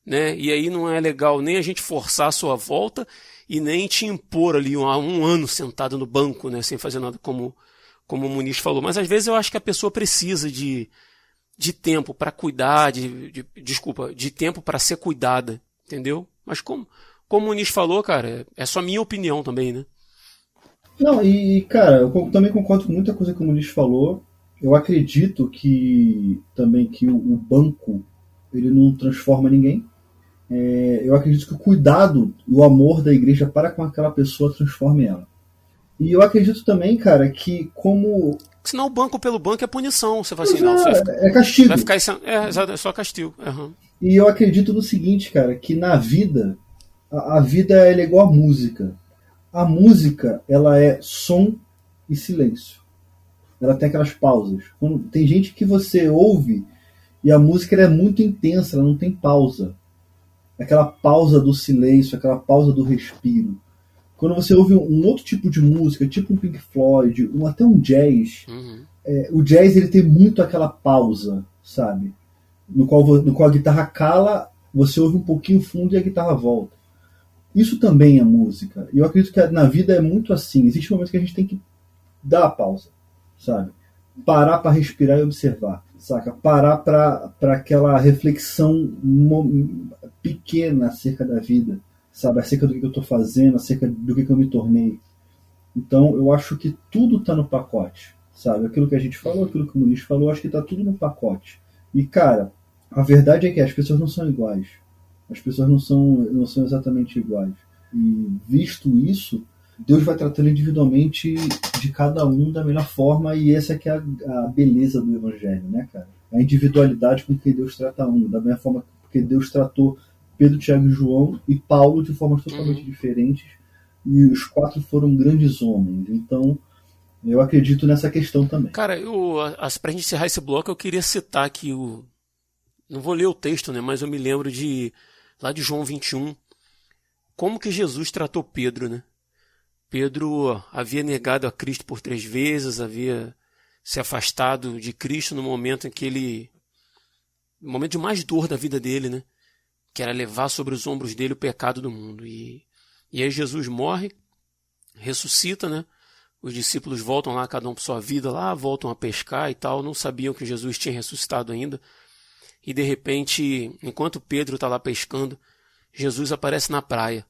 né, e aí não é legal nem a gente forçar a sua volta e nem te impor ali um ano sentado no banco, né, sem fazer nada, como o Muniz falou. Mas às vezes eu acho que a pessoa precisa de tempo para cuidar, de tempo para ser cuidada, entendeu? Mas como o Muniz falou, cara, é só minha opinião também, né? Não, e cara, eu também concordo com muita coisa que o Muniz falou. Eu acredito que também que o banco ele não transforma ninguém. Eu acredito que o cuidado e o amor da igreja para com aquela pessoa transforme ela. E eu acredito também, cara, que como... Senão o banco pelo banco é punição. Você fala assim, não, você é castigo. Vai ficar é só castigo. Uhum. E eu acredito no seguinte, cara, que na vida, a vida ela é igual a música. A música, ela é som e silêncio. ela tem aquelas pausas. Tem gente que você ouve e a música ela é muito intensa, ela não tem pausa. Aquela pausa do silêncio, aquela pausa do respiro. Quando você ouve um outro tipo de música, tipo um Pink Floyd, até um jazz, o jazz ele tem muito aquela pausa, sabe? No qual a guitarra cala, você ouve um pouquinho fundo e a guitarra volta. Isso também é música. E eu acredito que na vida é muito assim. Existe um momento que a gente tem que dar a pausa, sabe? Parar para respirar e observar, saca? Parar para aquela reflexão pequena acerca da vida, sabe? Acerca do que eu estou fazendo, acerca do que eu me tornei. Então, eu acho que tudo está no pacote, sabe? Aquilo que a gente falou, aquilo que o Muniz falou, acho que está tudo no pacote. E, cara, a verdade é que as pessoas não são iguais. As pessoas não são exatamente iguais. E, visto isso, Deus vai tratando individualmente de cada um da melhor forma, e essa é que é a beleza do Evangelho, né, cara? A individualidade com que Deus trata um, da mesma forma que Deus tratou Pedro, Tiago e João e Paulo de formas totalmente diferentes, e os 4 foram grandes homens. Então, eu acredito nessa questão também. Cara, pra gente encerrar esse bloco, eu queria citar aqui não vou ler o texto, né, mas eu me lembro lá de João 21, como que Jesus tratou Pedro, né? Pedro havia negado a Cristo por 3 vezes, havia se afastado de Cristo no momento em que no momento de mais dor da vida dele, né? Que era levar sobre os ombros dele o pecado do mundo. E aí Jesus morre, ressuscita, né? Os discípulos voltam lá, cada um por sua vida lá, voltam a pescar e tal, não sabiam que Jesus tinha ressuscitado ainda. E de repente, enquanto Pedro está lá pescando, Jesus aparece na praia.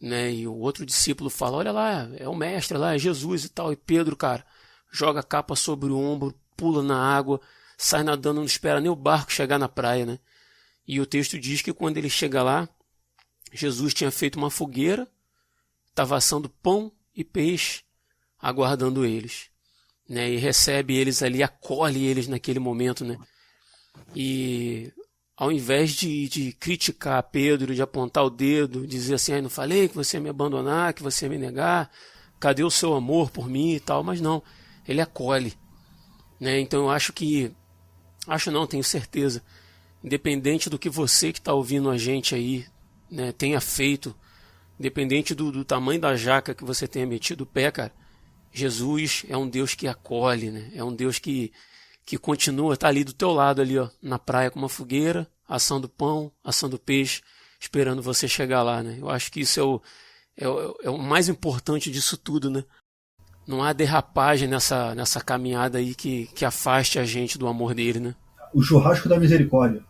Né? E o outro discípulo fala, olha lá, é o mestre lá, é Jesus e tal. E Pedro, cara, joga a capa sobre o ombro, pula na água, sai nadando, não espera nem o barco chegar na praia, né? E o texto diz que quando ele chega lá, Jesus tinha feito uma fogueira, estava assando pão e peixe, aguardando eles, né? E recebe eles ali, acolhe eles naquele momento, né? E ao invés de criticar Pedro, de apontar o dedo, dizer assim, não falei que você ia me abandonar, que você ia me negar, cadê o seu amor por mim e tal, mas não, ele acolhe, né? Então eu tenho certeza, independente do que você que está ouvindo a gente aí, né, tenha feito, independente do tamanho da jaca que você tenha metido o pé, cara, Jesus é um Deus que acolhe, né? É um Deus que continua, tá ali do teu lado, ali, ó, na praia com uma fogueira, assando pão, assando peixe, esperando você chegar lá, né? Eu acho que isso é o mais importante disso tudo, né? Não há derrapagem nessa caminhada aí que afaste a gente do amor dele, né? O churrasco da misericórdia.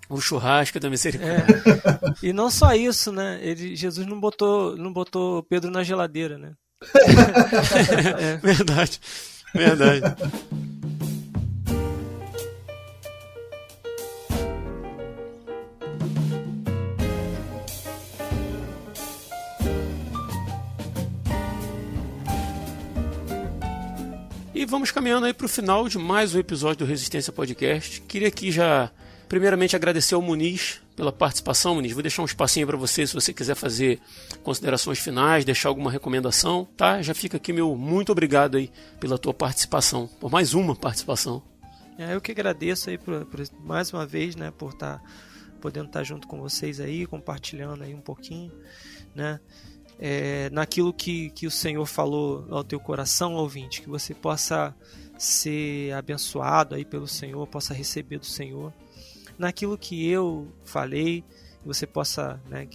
O churrasco da misericórdia. E não só isso, né? Jesus não botou Pedro na geladeira, né? Verdade. E vamos caminhando aí para o final de mais um episódio do Resistência Podcast. Queria aqui já, primeiramente, agradecer ao Muniz pela participação. Muniz, vou deixar um espacinho para você, se você quiser fazer considerações finais, deixar alguma recomendação, tá? Já fica aqui meu muito obrigado aí pela tua participação, por mais uma participação. Eu que agradeço aí por mais uma vez, né, por podendo estar junto com vocês aí, compartilhando aí um pouquinho, né? Naquilo que o Senhor falou ao teu coração, ouvinte, que você possa ser abençoado aí pelo Senhor, possa receber do Senhor. Naquilo que eu falei, você possa, né,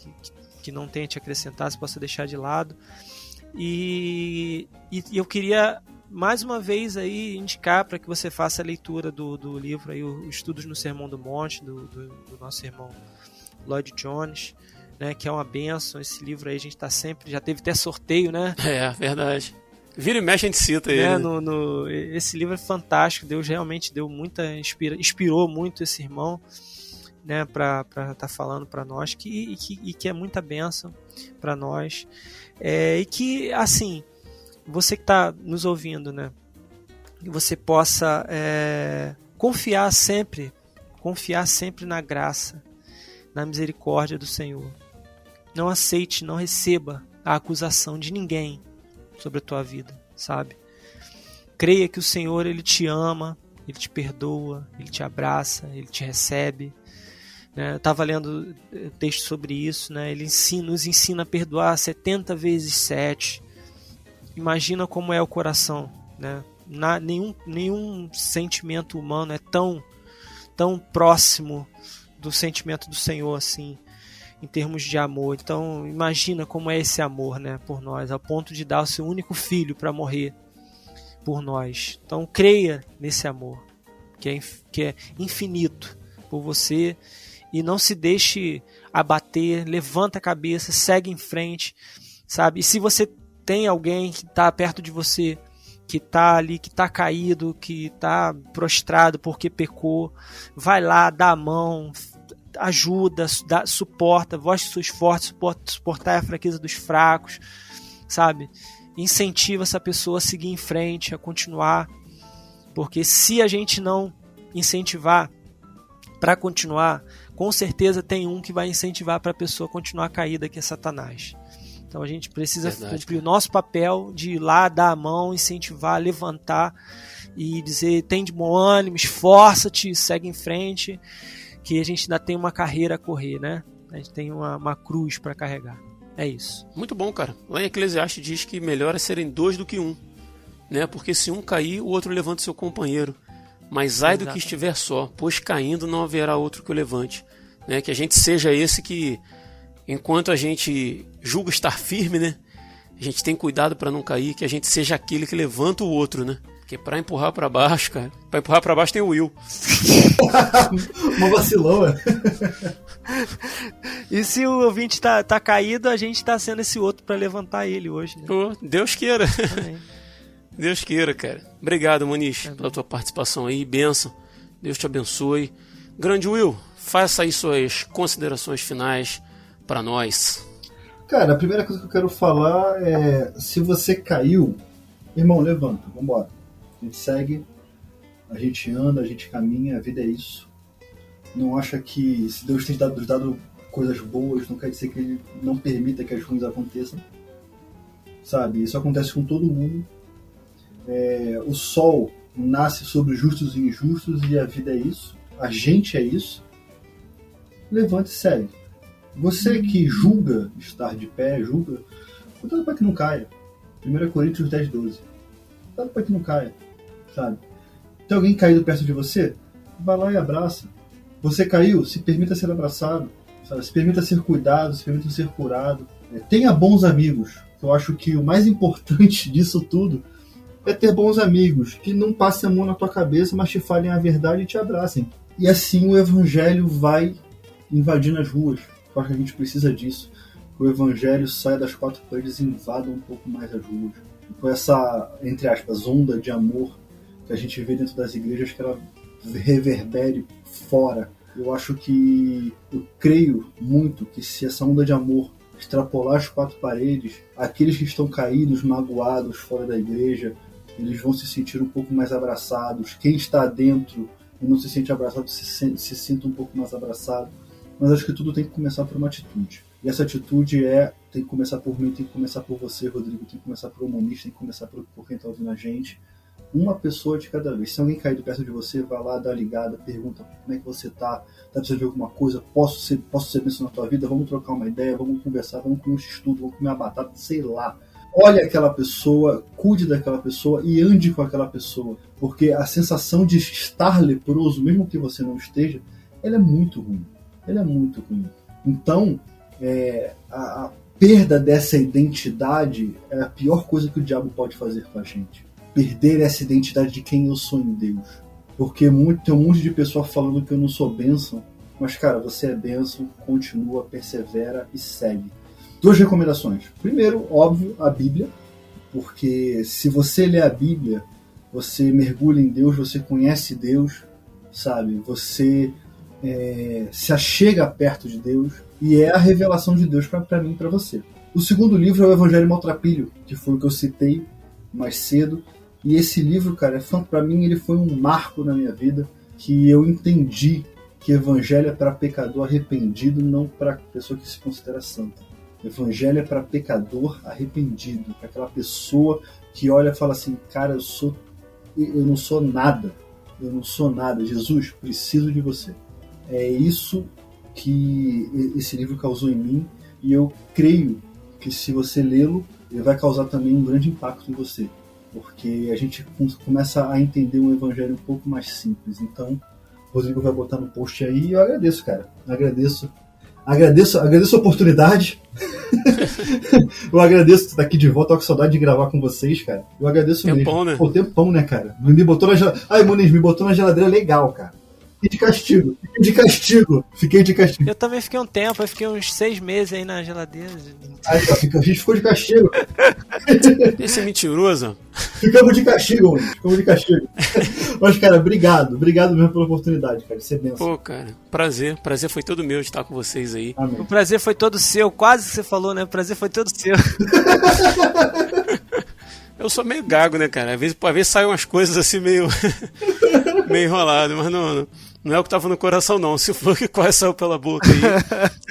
que não tenha te acrescentar, você possa deixar de lado. E eu queria mais uma vez aí indicar para que você faça a leitura do livro aí, os Estudos no Sermão do Monte, do nosso irmão Lloyd Jones, né, que é uma bênção. Esse livro aí a gente tá sempre, já teve até sorteio, né? Verdade. Vira e mexe a gente cita ele. Esse livro é fantástico. Deus realmente deu inspirou muito esse irmão, né, para estar falando para nós, que é muita bênção para nós, e que, assim, você que está nos ouvindo, né, que você possa confiar sempre na graça, na misericórdia do Senhor. Não aceite, não receba a acusação de ninguém sobre a tua vida, sabe? Creia que o Senhor, Ele te ama, Ele te perdoa, Ele te abraça, Ele te recebe. Né? Eu estava lendo texto sobre isso, né? Ele nos ensina a perdoar 70 vezes 7. Imagina como é o coração, né? Nenhum sentimento humano é tão próximo do sentimento do Senhor assim, em termos de amor. Então imagina como é esse amor, né, por nós, ao ponto de dar o seu único filho para morrer por nós. Então creia nesse amor que é infinito por você, e não se deixe abater, levanta a cabeça, segue em frente, sabe? E se você tem alguém que está perto de você, que está ali, que está caído, que está prostrado porque pecou, vai lá, dá a mão, ajuda, suporta, voz de seus fortes, suportar a fraqueza dos fracos, sabe? Incentiva essa pessoa a seguir em frente, a continuar, porque se a gente não incentivar para continuar, com certeza tem um que vai incentivar para a pessoa continuar caída, que é Satanás. Então a gente precisa cumprir o nosso papel de ir lá, dar a mão, incentivar, levantar e dizer: tem de bom ânimo, esforça-te, segue em frente, que a gente ainda tem uma carreira a correr, né? A gente tem uma cruz para carregar. É isso. Muito bom, cara. Lá em Eclesiastes diz que melhor é serem 2 do que 1, né? Porque se um cair, o outro levanta o seu companheiro. Mas ai do que estiver só, pois caindo não haverá outro que o levante. Né? Que a gente seja esse que, enquanto a gente julga estar firme, né? A gente tem cuidado para não cair, que a gente seja aquele que levanta o outro, né? Porque para empurrar para baixo, cara, para empurrar para baixo tem o Will. Uma vacilão, E se o ouvinte tá caído, a gente tá sendo esse outro para levantar ele hoje, né? Oh, Deus queira. Amém. Deus queira, cara. Obrigado, Muniz, pela tua participação aí. Bênção. Deus te abençoe. Grande Will, faça aí suas considerações finais para nós. Cara, a primeira coisa que eu quero falar é: se você caiu, irmão, levanta, vambora. A gente segue, a gente anda, a gente caminha, a vida é isso. Não acha que se Deus tem dado coisas boas, não quer dizer que Ele não permita que as ruins aconteçam. Sabe, isso acontece com todo mundo. O sol nasce sobre os justos e injustos, e a vida é isso. A gente é isso. Levante e segue. Você que julga estar de pé, julga, cuidado para que não caia. 1 Coríntios 10:12. Cuidado para que não caia, sabe? Tem alguém caído perto de você? Vai lá e abraça. Você caiu? Se permita ser abraçado, sabe? Se permita ser cuidado, se permita ser curado. Tenha bons amigos. Eu acho que o mais importante disso tudo é ter bons amigos que não passem a mão na tua cabeça, mas te falem a verdade e te abracem. E assim o evangelho vai invadir nas ruas. Eu acho que a gente precisa disso. Que o evangelho saia das 4 paredes e invada um pouco mais as ruas. Com essa, entre aspas, onda de amor que a gente vê dentro das igrejas, que ela reverbere fora. Eu creio muito que se essa onda de amor extrapolar as 4 paredes, aqueles que estão caídos, magoados fora da igreja, eles vão se sentir um pouco mais abraçados. Quem está dentro e não se sente abraçado se sinta um pouco mais abraçado. Mas acho que tudo tem que começar por uma atitude. E essa atitude tem que começar por mim, tem que começar por você, Rodrigo, tem que começar por Moniz, tem que começar por quem está ouvindo a gente. Uma pessoa de cada vez. Se alguém cair perto de você, vai lá, dá uma ligada, pergunta como é que você tá precisando de alguma coisa, posso ser bênção na tua vida, vamos trocar uma ideia, vamos conversar, vamos comer um estudo, vamos comer uma batata, sei lá. Olhe aquela pessoa, cuide daquela pessoa e ande com aquela pessoa, porque a sensação de estar leproso, mesmo que você não esteja, ela é muito ruim. Ela é muito ruim. Então, a perda dessa identidade é a pior coisa que o diabo pode fazer com a gente. Perder essa identidade de quem eu sou em Deus. Porque tem um monte de pessoa falando que eu não sou bênção, mas, cara, você é bênção, continua, persevera e segue. 2 recomendações. Primeiro, óbvio, a Bíblia, porque se você lê a Bíblia, você mergulha em Deus, você conhece Deus, sabe? Você se achega perto de Deus e é a revelação de Deus para mim e para você. O segundo livro é o Evangelho Maltrapilho, que foi o que eu citei mais cedo. E esse livro, cara, para mim ele foi um marco na minha vida, que eu entendi que Evangelho é para pecador arrependido, não para pessoa que se considera santa. Evangelho é para pecador arrependido, para aquela pessoa que olha e fala assim: cara, eu sou eu não sou nada. Eu não sou nada. Jesus, preciso de você. É isso que esse livro causou em mim, e eu creio que se você lê-lo, ele vai causar também um grande impacto em você, porque a gente começa a entender um evangelho um pouco mais simples. Então, o Rodrigo vai botar no post aí, e eu agradeço, cara. Agradeço a oportunidade. Eu agradeço estar aqui de volta, tô com saudade de gravar com vocês, cara. Eu agradeço tempão, mesmo. Né? Pô, tempão, né, cara? Me botou na geladeira. Ai, Muniz, me botou na geladeira legal, cara. Fiquei de castigo. Eu também fiquei um tempo, eu fiquei uns 6 meses aí na geladeira. Aí, a gente ficou de castigo. Esse mentiroso. Ficamos de castigo. Mas, cara, obrigado mesmo pela oportunidade, cara. Isso é benção. Pô, cara, prazer foi todo meu de estar com vocês aí. Amém. O prazer foi todo seu, quase que você falou, né? O prazer foi todo seu. Eu sou meio gago, né, cara? Às vezes saem umas coisas assim meio enrolado, mas não é o que tava no coração, não. Se for que quase saiu pela boca aí,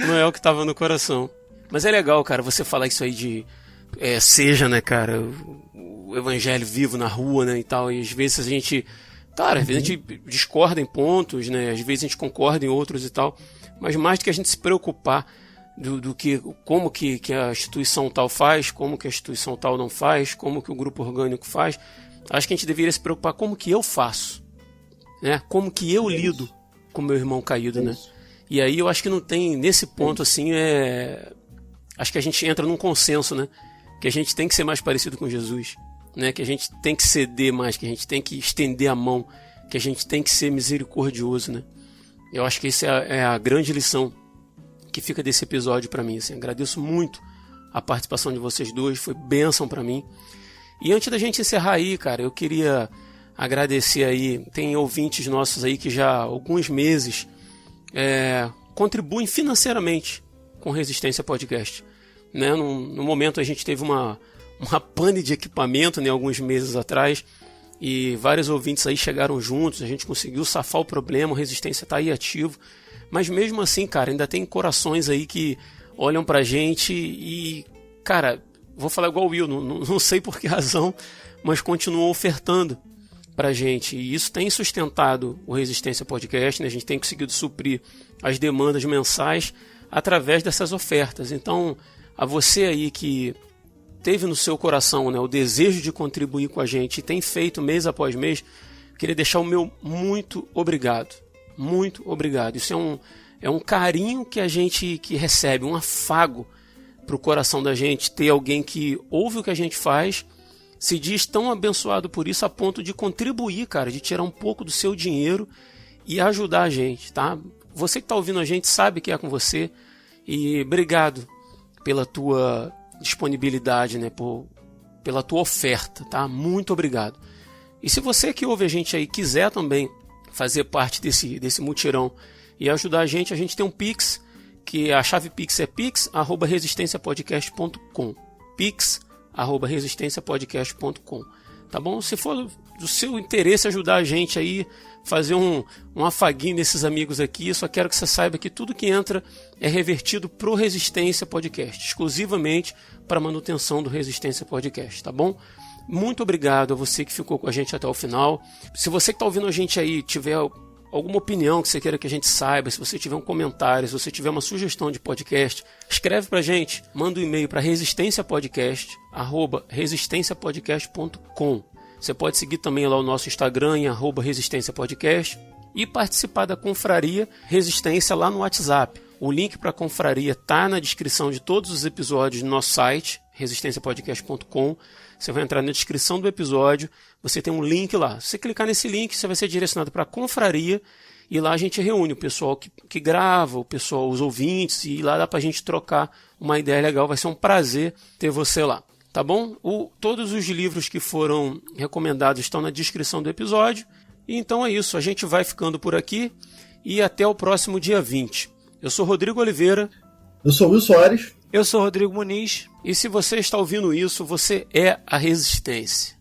não é o que tava no coração. Mas é legal, cara, você falar isso aí de seja, né, cara, o evangelho vivo na rua, né, e tal. E às vezes a gente, cara, às vezes a gente discorda em pontos, né, às vezes a gente concorda em outros e tal. Mas mais do que a gente se preocupar do que como que a instituição tal faz, como que a instituição tal não faz, como que o grupo orgânico faz, acho que a gente deveria se preocupar como que eu faço, né? Como que eu lido com meu irmão caído, né? E aí eu acho que não tem, nesse ponto assim, acho que a gente entra num consenso, né? Que a gente tem que ser mais parecido com Jesus, né? Que a gente tem que ceder mais, que a gente tem que estender a mão, que a gente tem que ser misericordioso, né? Eu acho que essa é a grande lição que fica desse episódio para mim, assim. Agradeço muito a participação de vocês dois, foi bênção para mim. E antes da gente encerrar aí, cara, eu queria agradecer aí, tem ouvintes nossos aí que já há alguns meses contribuem financeiramente com Resistência Podcast, né? No momento a gente teve uma pane de equipamento, né, alguns meses atrás, e vários ouvintes aí chegaram juntos, a gente conseguiu safar o problema, a Resistência está aí ativo. Mas mesmo assim, cara, ainda tem corações aí que olham pra gente e, cara, vou falar igual o Will, não sei por que razão, mas continuam ofertando pra gente. E isso tem sustentado o Resistência Podcast, né? A gente tem conseguido suprir as demandas mensais através dessas ofertas. Então, a você aí que teve no seu coração, né, o desejo de contribuir com a gente e tem feito mês após mês, queria deixar o meu muito obrigado. Muito obrigado. Isso é um carinho que a gente que recebe, um afago para o coração da gente, ter alguém que ouve o que a gente faz, se diz tão abençoado por isso a ponto de contribuir, cara, de tirar um pouco do seu dinheiro e ajudar a gente, tá? Você que está ouvindo a gente sabe que é com você, e obrigado pela tua disponibilidade, né, pela tua oferta, tá? Muito obrigado. E se você que ouve a gente aí quiser também fazer parte desse mutirão e ajudar a gente tem um Pix, que a chave Pix é pix@resistenciapodcast.com, pix@resistenciapodcast.com, tá bom? Se for do seu interesse ajudar a gente aí, fazer um afaguinho nesses amigos aqui, eu só quero que você saiba que tudo que entra é revertido pro Resistência Podcast, exclusivamente para manutenção do Resistência Podcast, tá bom? Muito obrigado a você que ficou com a gente até o final. Se você que está ouvindo a gente aí tiver alguma opinião que você queira que a gente saiba, se você tiver um comentário, se você tiver uma sugestão de podcast, escreve pra gente, manda um e-mail para resistenciapodcast@resistenciapodcast.com. Você pode seguir também lá o nosso Instagram em @resistenciapodcast e participar da confraria Resistência lá no WhatsApp. O link para a confraria está na descrição de todos os episódios do nosso site, resistenciapodcast.com. Você vai entrar na descrição do episódio, você tem um link lá. Se você clicar nesse link, você vai ser direcionado para a confraria, e lá a gente reúne o pessoal que grava, o pessoal, os ouvintes, e lá dá para a gente trocar uma ideia legal. Vai ser um prazer ter você lá, tá bom? Todos os livros que foram recomendados estão na descrição do episódio. E então é isso, a gente vai ficando por aqui e até o próximo dia 20. Eu sou Rodrigo Oliveira. Eu sou Will Soares. Eu sou Rodrigo Muniz. E se você está ouvindo isso, você é a Resistência.